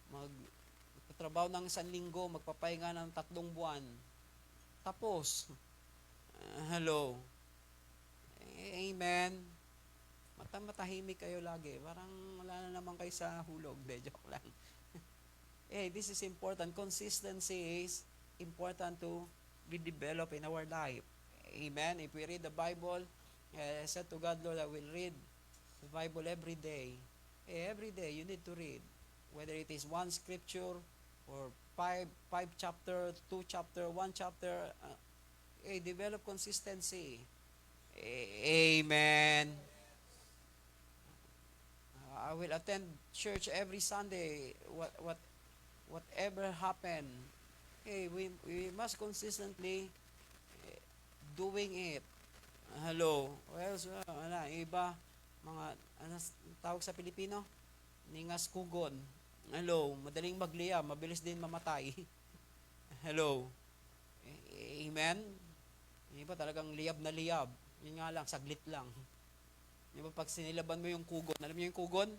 Magtatrabaho ng 1 linggo, magpapahinga ng 3 buwan. Tapos. Hello. Amen. Matahimik kayo lagi. Parang wala na naman kayo sa hulog. De, joke lang. Hey, this is important. Consistency is important to be developed in our life. Amen. If we read the Bible, I said to God, Lord, I will read the Bible every day. Every day, you need to read. Whether it is 1 scripture or 5 chapter, 2 chapter, 1 chapter. Develop consistency. Amen. I will attend church every Sunday. Whatever happen, we must consistently doing it. Hello. Well, so, iba, mga, tawag sa Pilipino? Ningas kugon. Hello. Madaling magliyab, mabilis din mamatay. Hello. Amen? Iba talagang liyab na liyab. Yun nga lang, saglit lang. Iba pag sinilaban mo yung kugon, alam niyo yung kugon?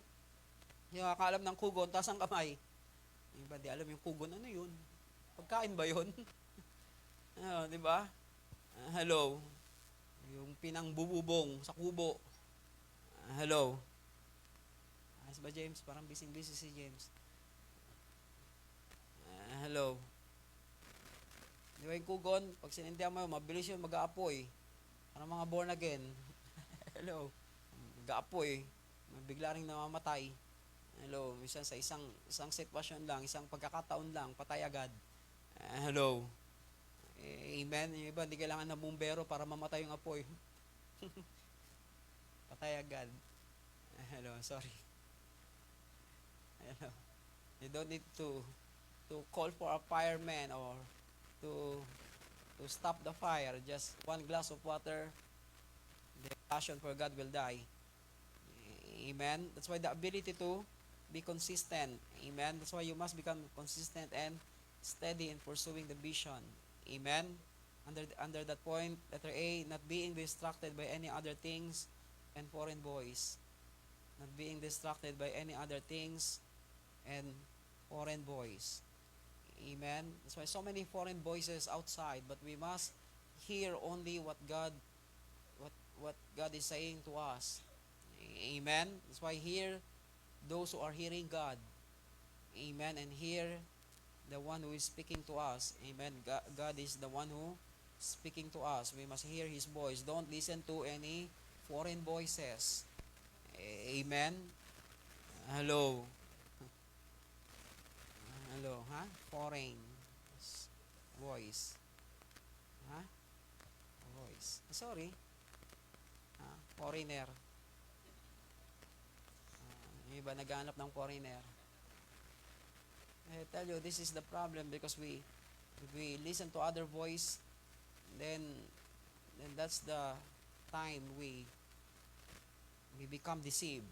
Yung nakakaalam ng kugon, taas ang kamay. Iba, di alam yung kugon, ano yun? Pagkain ba yun? Di ba? Hello. Yung pinang bububong sa kubo. Hello. Ayos ba, James? Parang busy si James. Hello. Di ba yung kugon? Pag sinindihan mo, mabilis yun mag-aapoy. Parang mga born again. Hello. Mag-aapoy. Bigla rin namamatay. Hello. Minsan sa isang sitwasyon lang, isang pagkakataon lang, patay agad. Hello. Amen. Yung iba, hindi kailangan ng bumbero para mamatay yung apoy. Patay agad. Hello, sorry. Hello. You don't need to call for a fireman or to stop the fire. Just 1 glass of water, the passion for God will die. Amen. That's why the ability to be consistent. Amen. That's why you must become consistent and steady in pursuing the vision. Amen. Under that point, letter A, not being distracted by any other things and foreign voice. Not being distracted by any other things and foreign voice. Amen. That's why so many foreign voices outside, but we must hear only what God is saying to us. Amen. That's why hear those who are hearing God. Amen. And hear the one who is speaking to us. Amen. God is the one who is speaking to us. We must hear His voice. Don't listen to any foreign voices. Amen. Hello. Hello, ha? Foreign voice. Ha? Voice. Sorry. Ha? Foreigner. Yung iba naghahanap ng foreigner. I tell you, this is the problem because we listen to other voice, then that's the time we become deceived.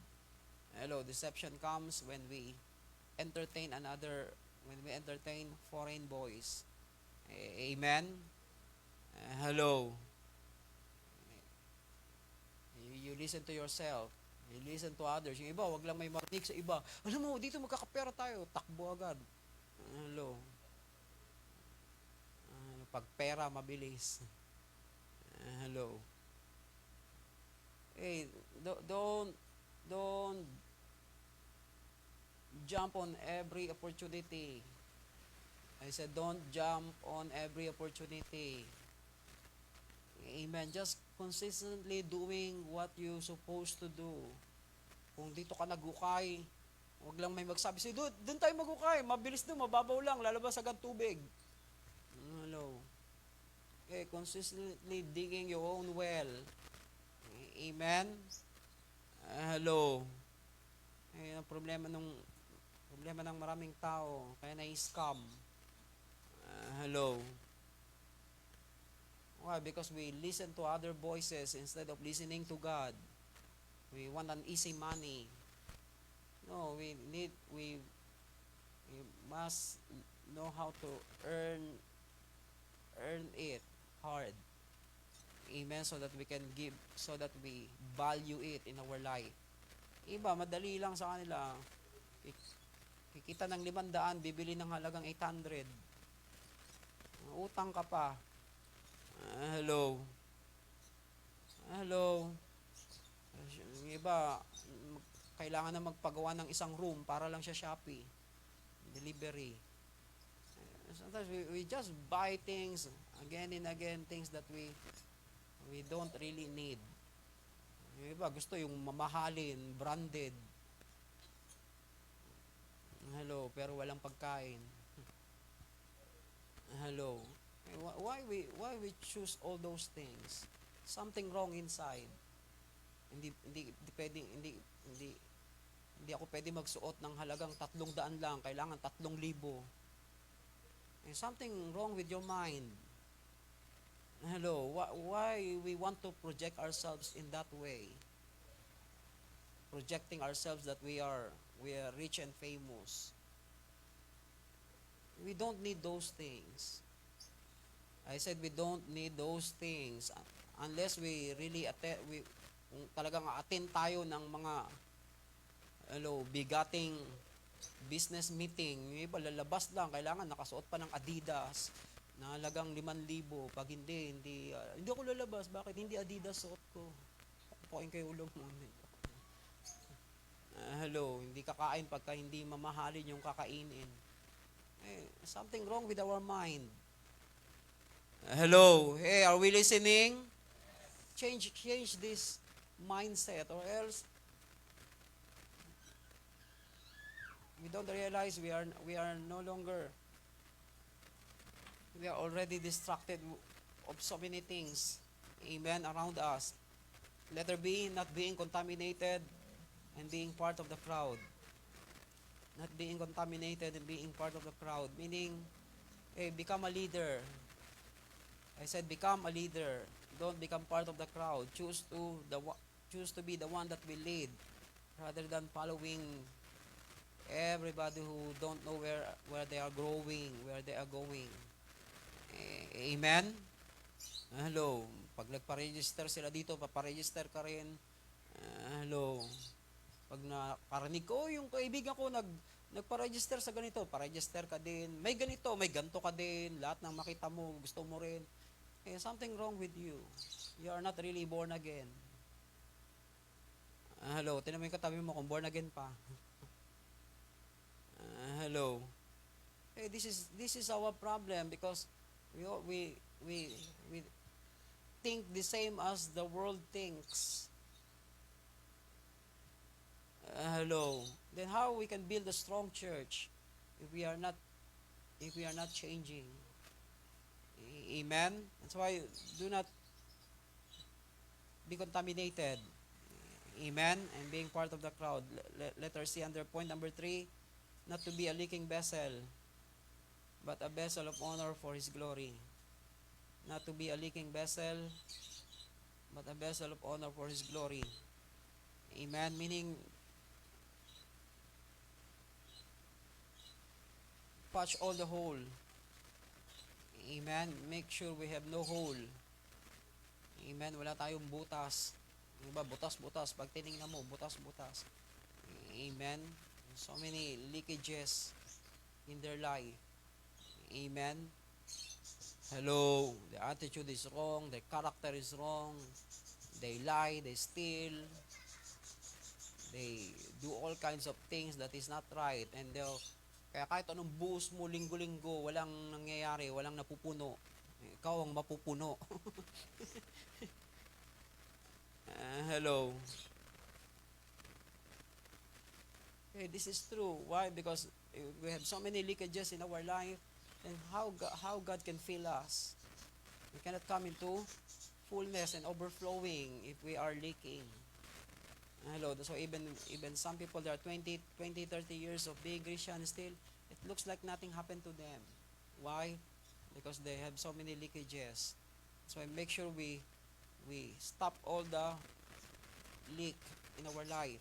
Hello, deception comes when we entertain another, when we entertain foreign voice. Amen. Hello. You listen to yourself. You listen to others. Yung iba, wag lang may marinig sa iba. Alam mo, dito magkakapera tayo. Takbo agad. Hello. Pag pera, mabilis. Hello. Hey, don't jump on every opportunity. I said, don't jump on every opportunity. Amen. Just consistently doing what you supposed to do. Kung dito ka nagukay, wag lang may magsabi sa'yo, doon tayo magukay, mabilis doon, mababaw lang, lalabas agad tubig. Hello. Okay, consistently digging your own well. Amen. Hello. Ang problema ng maraming tao, kaya na-scam. Hello. Why? Because we listen to other voices instead of listening to God. We want an easy money. No, we must know how to earn it hard. Amen. So that we can give, so that we value it in our life. Iba, madali lang sa kanila. Kikita ng 500, bibili ng halagang 800. Utang ka pa. Hello. Hello. Yung iba, kailangan na magpagawa ng isang room para lang siya Shopee. Delivery. Sometimes we just buy things again and again, things that we don't really need. Yung iba, gusto yung mamahalin, branded. Hello, pero walang pagkain. Hello. Why we choose all those things? Something wrong inside. Hindi ako pwede magsuot ng halagang 300 lang, kailangan 3,000. Something wrong with your mind. Hello, why we want to project ourselves in that way? Projecting ourselves that we are rich and famous. We don't need those things. I said we don't need those things unless we really talagang attend tayo ng mga bigating business meeting. Yung iba lalabas lang, kailangan nakasuot pa ng Adidas na halagang 5,000. Pag hindi ako lalabas. Bakit hindi Adidas suot ko? Kukuin kayo ulo mo. Hello, hindi kakain pagka hindi mamahalin yung kakainin. Something wrong with our mind. Hello, hey, are we listening? Change this mindset, or else we don't realize we are no longer, we are already distracted of so many things, amen, around us. Letter B, not being contaminated and being part of the crowd. Not being contaminated and being part of the crowd, meaning, become a leader. I said become a leader. Don't become part of the crowd. Choose to be the one that will lead, rather than following everybody who don't know where they are growing, where they are going. Amen? Hello. Pag nagpa-register sila dito, paparegister ka rin. Hello. Pag nakarinig ko, yung kaibigan ko nagpa-register sa ganito, pa-register ka din. May ganito, may ganto ka din. Lahat ng makita mo, gusto mo rin. Something wrong with you. You are not really born again. Hello, tinan mo yung katabi mo kung born again pa. Hello. This is our problem because we think the same as the world thinks. Hello. Then how we can build a strong church if we are not changing? Amen. That's why do not be contaminated. Amen. And being part of the crowd. Letter C under point number 3, not to be a leaking vessel, but a vessel of honor for His glory. Not to be a leaking vessel, but a vessel of honor for His glory. Amen. Meaning, patch all the hole. Amen. Make sure we have no hole. Amen. Wala tayong butas. Diba? Butas-butas. Pag tinignan mo, butas-butas. Amen. So many leakages in their life. Amen. Hello. Their attitude is wrong. Their character is wrong. They lie. They steal. They do all kinds of things that is not right. And kaya kahit anong buhos mo linggo-linggo, walang nangyayari, walang napupuno. Ikaw ang mapupuno. Hello. Okay, this is true. Why? Because we have so many leakages in our life. And how God can fill us? We cannot come into fullness and overflowing if we are leaking. Hello. So even some people that are 20, 30 years of being Christian still, it looks like nothing happened to them. Why? Because they have so many leakages. So make sure we stop all the leak in our life.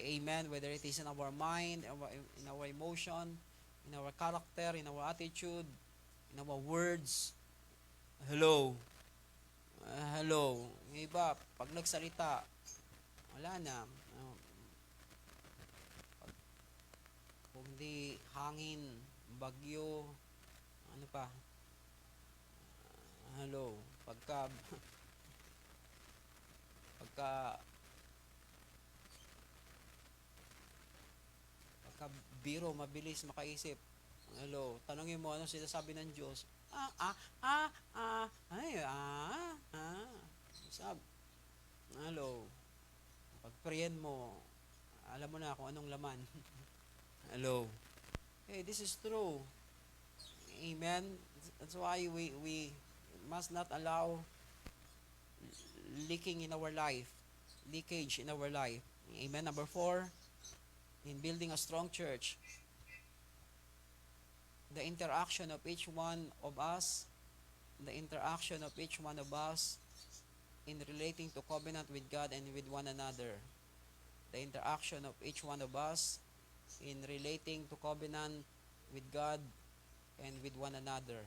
Amen. Whether it is in our mind, in our emotion, in our character, in our attitude, in our words. Hello. Hello. Yung iba, pag nagsalita, wala na. Kung di hangin, bagyo, ano pa? Hello. Pagka biro, mabilis makaisip. Hello. Tanungin mo ano sinasabi ng Diyos. Sab. Hello. Pag-prayen mo, alam mo na kung anong laman. Hello. Hey, this is true. Amen. That's why we must not allow leaking in our life, leakage in our life. Amen. Number 4, in building a strong church, the interaction of each one of us in relating to covenant with God and with one another. The interaction of each one of us in relating to covenant with God and with one another.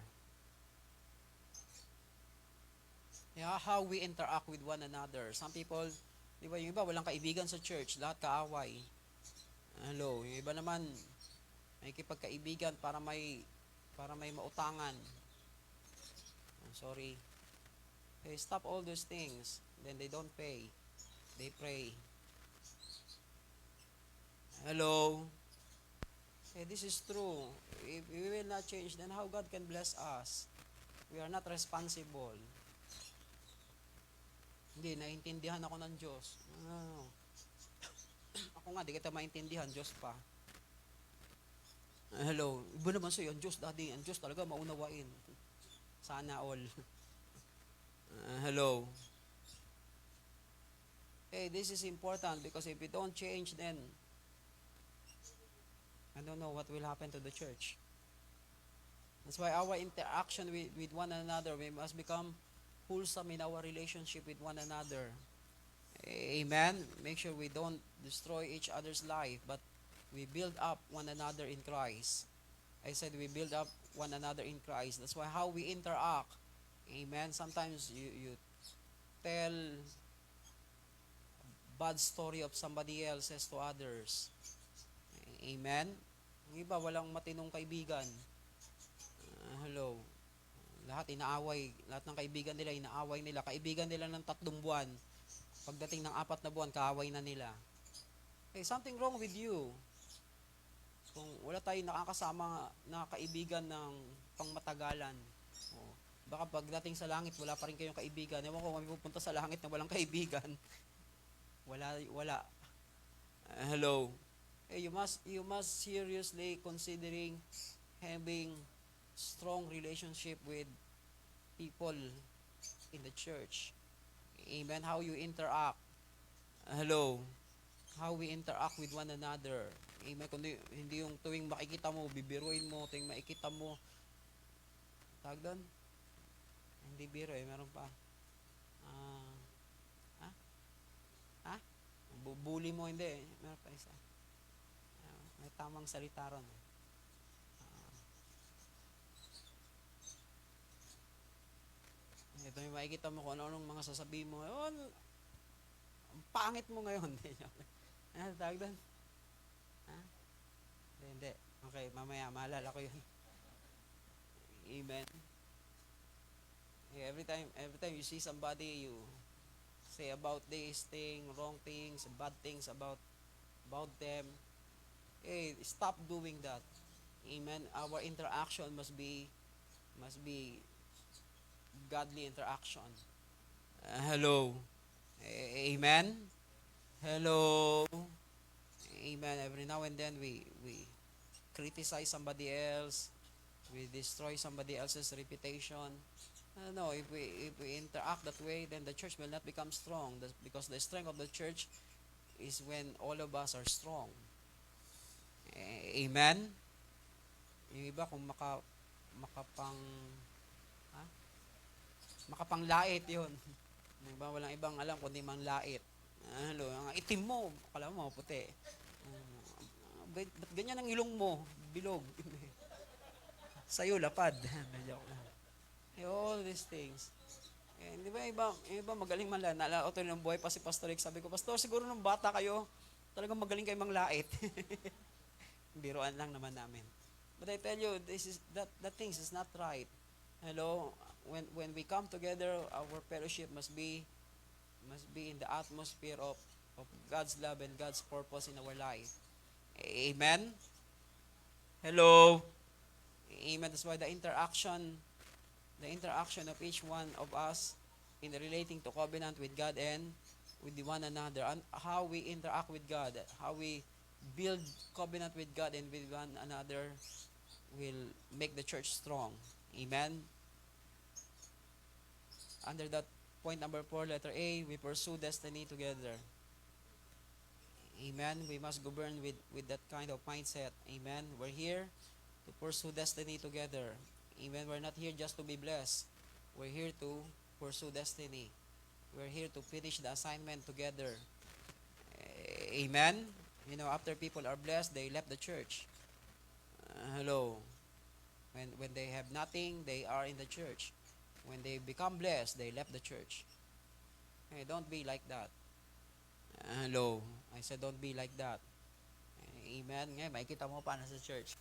Yeah, how we interact with one another. Some people, di ba, yung iba walang kaibigan sa church, lahat kaaway. Hello, yung iba naman may kipagkaibigan para may mautangan. Sorry. Hey, stop all those things. Then they don't pay. They pray. Hello. Hey, this is true. If we will not change, then how God can bless us? We are not responsible. Hindi, naiintindihan ako ng Diyos. Ako nga, di kita maintindihan, Diyos pa. Hello. Iba naman sa'yo, ang Diyos, Daddy. Ang Diyos talaga maunawain. Sana all. Hello. Hey, this is important because if we don't change, then I don't know what will happen to the church. That's why our interaction with one another, we must become wholesome in our relationship with one another. Amen. Make sure we don't destroy each other's life, but we build up one another in Christ. I said we build up one another in Christ. That's why how we interact. Amen. Sometimes you tell bad story of somebody else's to others. Amen. Yung iba walang matinong kaibigan. Hello. Lahat inaaway. Lahat ng kaibigan nila inaaway nila. Kaibigan nila ng 3 buwan. Pagdating ng 4 na buwan, kaaway na nila. Hey, something wrong with you. Kung wala tayong nakakasama na kaibigan ng pangmatagalan. Baka pagdating sa langit, wala pa rin kayong kaibigan. Ewan ko kung may pupunta sa langit na walang kaibigan. Wala. Hello. You must seriously considering having strong relationship with people in the church. Amen. How you interact. Hello. How we interact with one another. Amen. Kundi hindi yung tuwing makikita mo, bibiruin mo, tuwing makikita mo, tag doon, hindi biro meron pa. Ah, ha? Ha? Bully mo, hindi. Meron pa isa. May tamang salita ron. Ito yung makikita mo kung ano-anong mga sasabihin mo. Oh, ang pangit mo ngayon. Ano tawag doon? Ha? Hindi. Okay, mamaya, maalala ko yun. Amen. Every time you see somebody, you say about this thing, wrong things, bad things about them. Hey, stop doing that. Amen. Our interaction must be godly interaction. Hello. Amen. Hello. Amen. Every now and then we criticize somebody else. We destroy somebody else's reputation. No, if we interact that way, then the church will not become strong. Because the strength of the church is when all of us are strong. Amen. Yung iba kung makapang ha? Makapanglait 'yun. Yung iba walang ibang alam kundi manglait. Hello, ang itim mo, akala mo puti. Ba't ganyan ang ilong mo? Bilog. Sa'yo, lapad. Joke lang. All these things. Di ba iba magaling man lang. Naalala ko ito ng buhay pa si Pastor Rick. Sabi ko, Pastor, siguro nung bata kayo, talagang magaling kayo manglait. Biruan lang naman namin. But I tell you, that things is not right. Hello, when we come together, our fellowship must be in the atmosphere of God's love and God's purpose in our life. Amen. Hello. Amen. That's why the interaction of each one of us in relating to covenant with God and with one another, and how we interact with God, how we build covenant with God and with one another will make the church strong. Amen. Under that point number 4, letter A, we pursue destiny together. Amen. We must govern with that kind of mindset. Amen. We're here to pursue destiny together. Amen. We're not here just to be blessed. We're here to pursue destiny. We're here to finish the assignment together. Amen. After people are blessed, they left the church. Hello. When they have nothing, they are in the church. When they become blessed, they left the church. Hey, don't be like that. Hello. I said don't be like that. Amen. Ngayon, makikita mo pa nasa church.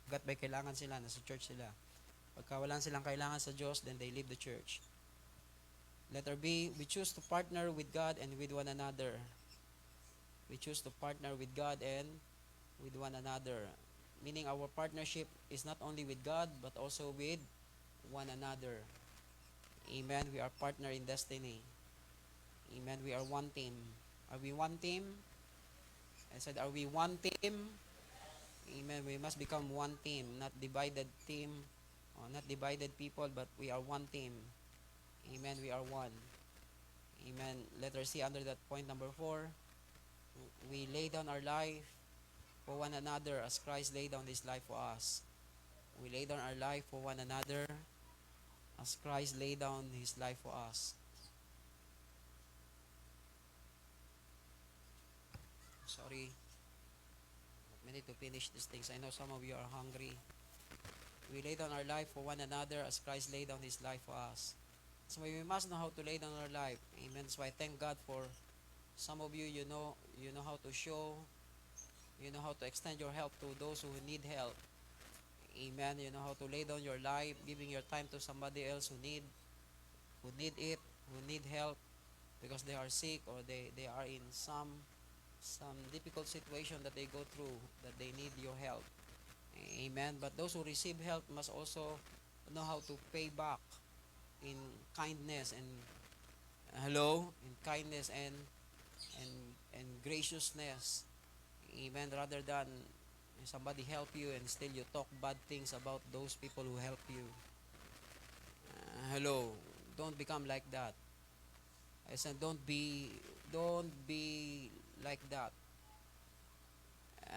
Hanggat may kailangan sila, nasa church sila. Pagka wala silang kailangan sa Diyos, then they leave the church. Letter B, we choose to partner with God and with one another. We choose to partner with God and with one another. Meaning our partnership is not only with God, but also with one another. Amen. We are partner in destiny. Amen. We are one team. Are we one team? I said, are we one team? Amen. We must become one team, not divided team, not divided people, but we are one team. Amen. We are one. Amen. Letter C, under that point number 4, we lay down our life for one another as Christ laid down His life for us. We lay down our life for one another as Christ laid down His life for us. Sorry. We need to finish these things. I know some of you are hungry. We lay down our life for one another as Christ laid down His life for us. So we must know how to lay down our life. Amen. So I thank God for some of you, you know how to show, you know how to extend your help to those who need help. Amen. You know how to lay down your life, giving your time to somebody else who need it, who need help because they are sick or they are in some difficult situation that they go through, that they need your help. Amen. But those who receive help must also know how to pay back in kindness and in kindness and graciousness. Amen. Rather than somebody help you and still you talk bad things about those people who help you. Hello. Don't become like that. I said don't be like that.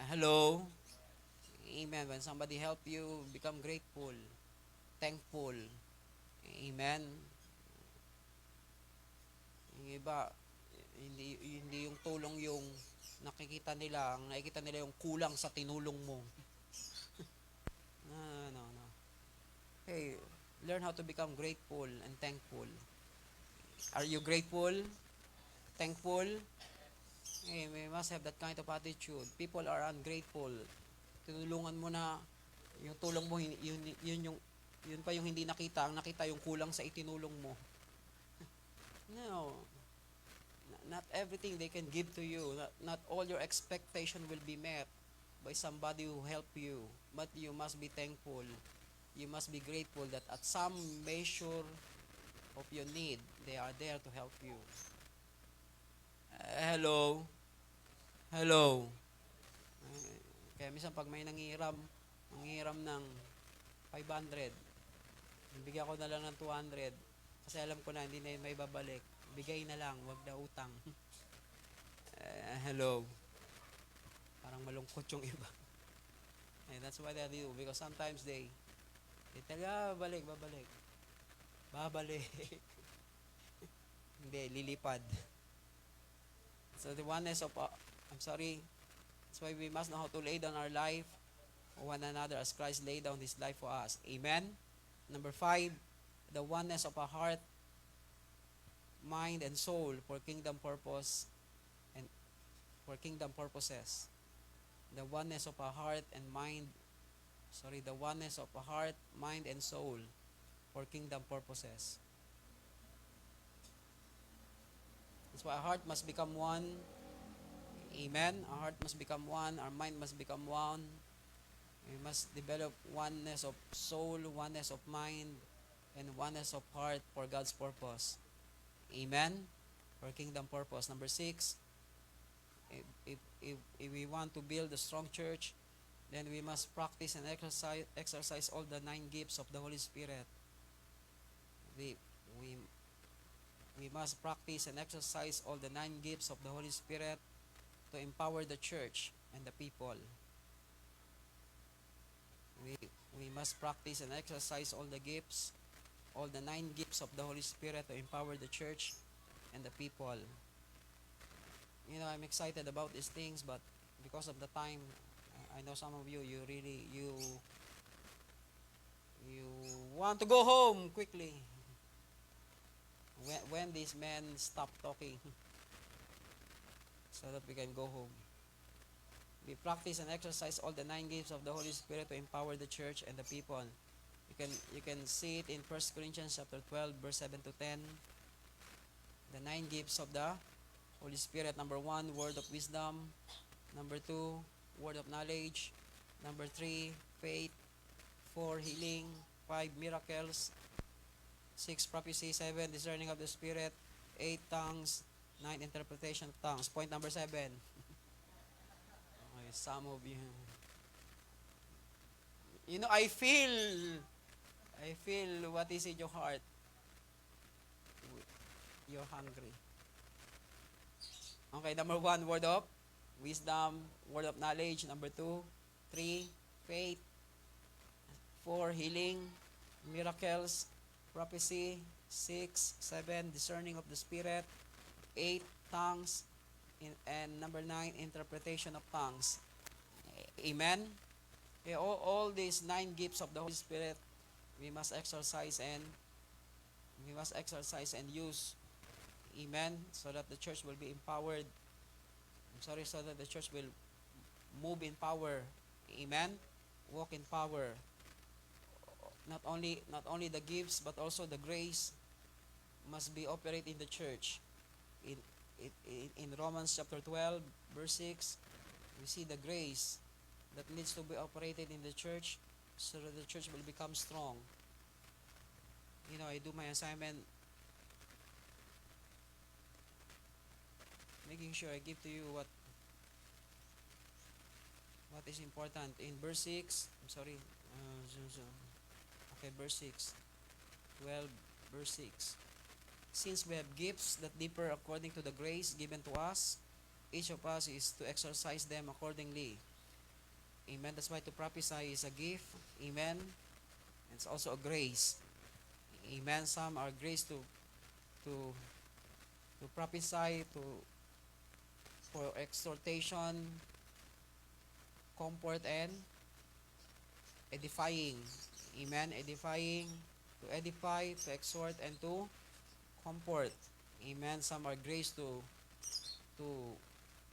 Hello. Amen. When somebody help you, become grateful, thankful. Amen. Yung iba, hindi yung tulong yung nakikita nila, ang nakikita nila yung kulang sa tinulong mo. No, no, no. Hey, learn how to become grateful and thankful. Are you grateful? Thankful? Hey, we must have that kind of attitude. People are ungrateful. Tinulungan mo na yung tulong mo, yun pa yung hindi nakita. Ang nakita yung kulang sa itinulong mo. No. Not everything they can give to you. Not all your expectation will be met by somebody who help you. But you must be thankful. You must be grateful that at some measure of your need, they are there to help you. Hello? Hello? Kaya minsan pag may manghiram ng 500, bigyan ko na lang ng 200 kasi alam ko na hindi na yun may babalik. Bigay na lang, wag na utang. Hello? Parang malungkot yung iba. And that's what they do because sometimes they tell you, babalik. Hindi, lilipad. So the oneness of, that's why we must know how to lay down our life for one another as Christ laid down His life for us. Amen? Number 5, the oneness of our heart, mind, and soul for kingdom purpose and for kingdom purposes. The oneness of our heart and mind, the oneness of our heart, mind, and soul for kingdom purposes. That's why our heart must become one. Amen. Our heart must become one. Our mind must become one. We must develop oneness of soul, oneness of mind, and oneness of heart for God's purpose. Amen. For kingdom purpose. Number 6, if we want to build a strong church, then we must practice and exercise all the 9 gifts of the Holy Spirit. We must practice and exercise all the 9 gifts of the Holy Spirit to empower the church and the people. We must practice and exercise all the gifts, all the 9 gifts of the Holy Spirit to empower the church and the people. You know, I'm excited about these things, but because of the time, I know some of you want to go home quickly. When these men stop talking, so that we can go home. We practice and exercise all the 9 gifts of the Holy Spirit to empower the church and the people. You can see it in 1 Corinthians chapter 12, verse 7 to 10. The 9 gifts of the Holy Spirit. Number 1, word of wisdom. Number 2, word of knowledge. Number 3, faith. 4, healing. 5, miracles. 6, prophecy. 7, discerning of the Spirit. 8, tongues. 9, interpretation of tongues. Point number 7. Okay, some of you. You know, I feel what is in your heart. You're hungry. Okay, number 1, word of wisdom, word of knowledge. Number 2, 3, faith. 4, healing, miracles, prophecy. 6, 7, discerning of the Spirit. 8, tongues. And number 9, interpretation of tongues. Amen? Okay, all these 9 gifts of the Holy Spirit, we must exercise and use. Amen? So that the church will be empowered. So that the church will move in power. Amen? Walk in power. Not only the gifts, but also the grace must be operated in the church. In Romans chapter 12, verse 6, we see the grace that needs to be operated in the church so that the church will become strong. You know, I do my assignment making sure I give to you what What is important? In verse 6, I'm sorry. Okay, verse 6. 12, verse 6. Since we have gifts that differ according to the grace given to us, each of us is to exercise them accordingly. Amen. That's why to prophesy is a gift. Amen. It's also a grace. Amen. Some are grace to to prophesy, to for exhortation, comfort, and edifying. Amen. Edifying, to edify, to exhort, and to comfort. Amen. Some are grace to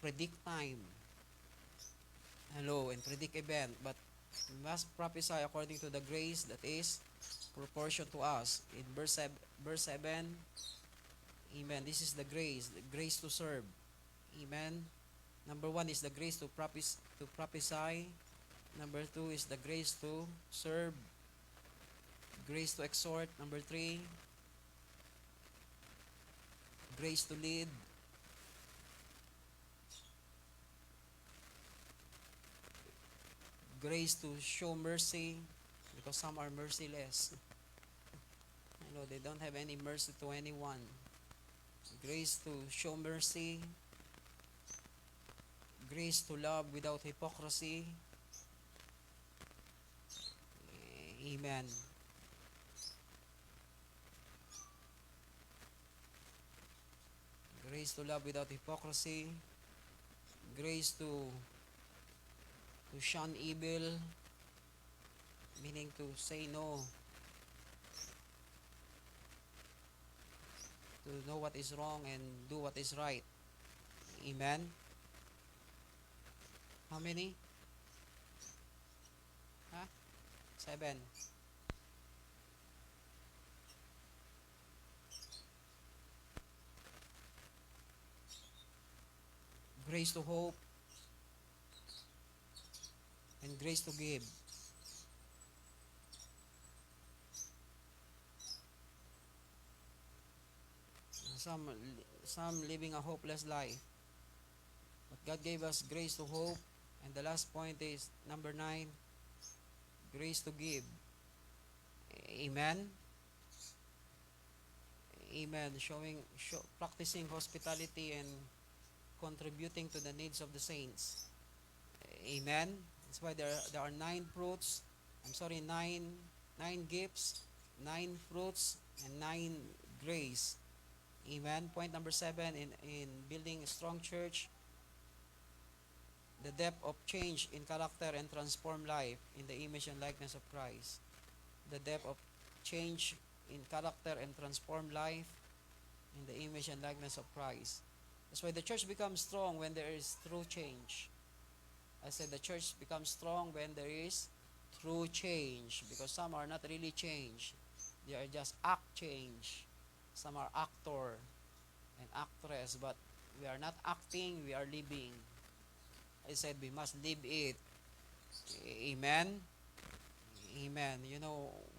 predict time. Hello, and predict event. But we must prophesy according to the grace that is proportion to us. In verse 7, amen. This is the grace to serve. Amen. Number 1 is the grace to prophesy. Number 2 is the grace to serve. Grace to exhort. Number 3, grace to lead. Grace to show mercy, because some are merciless. They don't have any mercy to anyone. Grace to show mercy. Grace to love without hypocrisy. Amen. Grace to love without hypocrisy. Grace to shun evil, meaning to say no, to know what is wrong and do what is right. Amen. How many? 7. Grace to hope and grace to give. Some living a hopeless life. But God gave us grace to hope. And the last point is number 9, grace to give. Amen. Amen. Practicing hospitality and contributing to the needs of the saints. Amen. That's why there are 9 fruits. I'm sorry, 9 gifts, 9 fruits, and 9 grace. Amen. Point number 7 in building a strong church, the depth of change in character and transform life in the image and likeness of Christ. The depth of change in character and transform life in the image and likeness of Christ. That's why the church becomes strong when there is true change. I said the church becomes strong when there is true change, because some are not really changed. They are just act change. Some are actor and actress, but we are not acting, we are living. I said we must live it. Amen. Amen.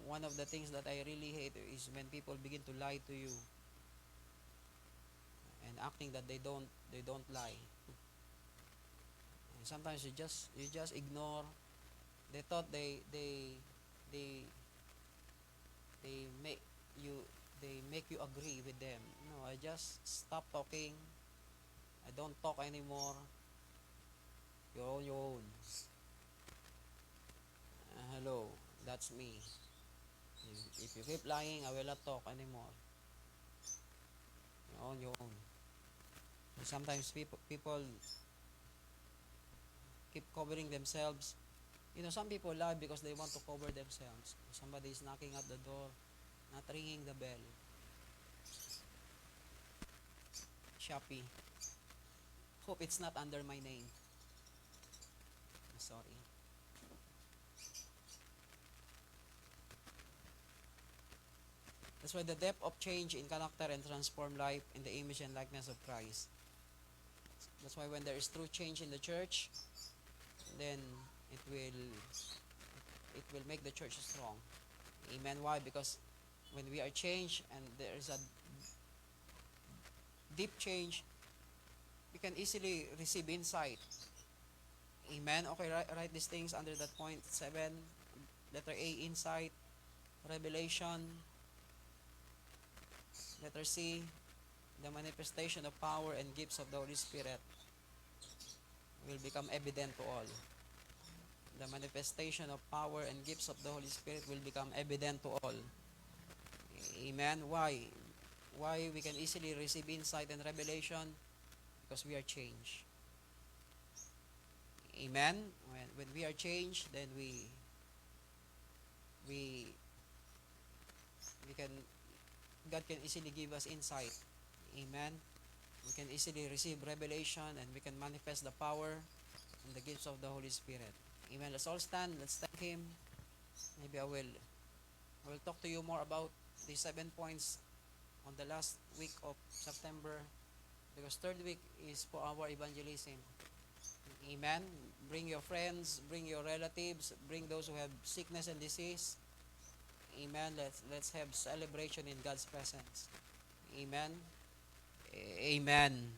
One of the things that I really hate is when people begin to lie to you and acting that they don't lie. And sometimes you just ignore. They thought they make you agree with them. No, I just stop talking. I don't talk anymore. You're on your own. Hello, that's me. If you keep lying, I will not talk anymore. You're on your own. And sometimes people keep covering themselves. Some people lie because they want to cover themselves. Somebody is knocking at the door, not ringing the bell. Shopee. Hope it's not under my name. Sorry. That's why the depth of change in character and transform life in the image and likeness of Christ. That's why when there is true change in the church, then it will make the church strong. Amen. Why? Because when we are changed and there is a deep change, we can easily receive insight. Amen. Okay, write these things under that point 7. Letter A, insight, revelation. Letter C, the manifestation of power and gifts of the Holy Spirit will become evident to all. The manifestation of power and gifts of the Holy Spirit will become evident to all. Amen. Why? Why we can easily receive insight and revelation? Because we are changed. Amen. When we are changed, then we we can God can easily give us insight. Amen. We can easily receive revelation and we can manifest the power and the gifts of the Holy Spirit. Amen. Let's all stand. Let's thank Him. Maybe I will talk to you more about the 7 points on the last week of September, because third week is for our evangelism. Amen. Bring your friends, bring your relatives, bring those who have sickness and disease. Amen. Let's have celebration in God's presence. Amen. Amen.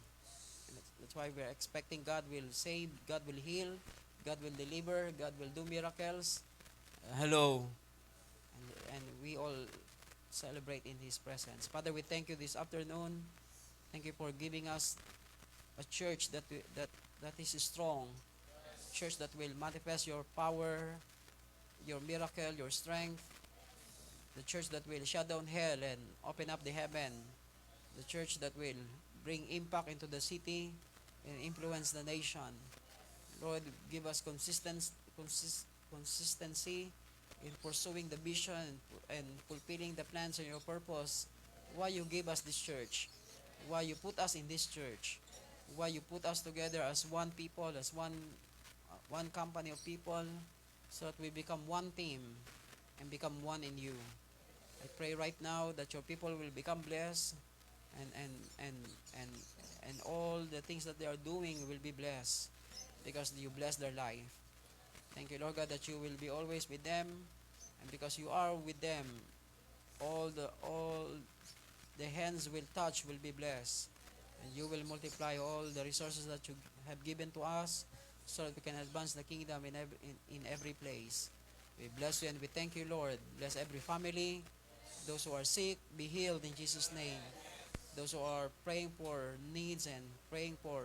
That's why we're expecting God will save, God will heal, God will deliver, God will do miracles. Hello. And we all celebrate in His presence. Father, we thank you this afternoon. Thank you for giving us a church that is strong. Church that will manifest your power, your miracle, your strength. The church that will shut down hell and open up the heaven. The church that will bring impact into the city and influence the nation. Lord, give us consistency in pursuing the vision and fulfilling the plans and your purpose. Why you gave us this church? Why you put us in this church? Why you put us together as one people, as one company of people, so that we become one team and become one in you. I pray right now that your people will become blessed, and all the things that they are doing will be blessed because you bless their life. Thank you, Lord God, that you will be always with them, and because you are with them, all the hands will touch will be blessed, and you will multiply all the resources that you have given to us, so that we can advance the kingdom in every place. We bless you and we thank you, Lord. Bless every family. Those who are sick, be healed in Jesus' name. Those who are praying for needs and praying for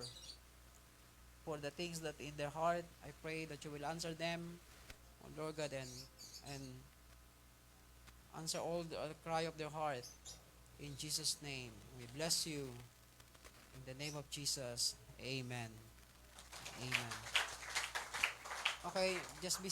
the things that in their heart, I pray that you will answer them, oh Lord God, and answer all the cry of their heart in Jesus' name. We bless you in the name of Jesus. Amen. Amen. Okay, just be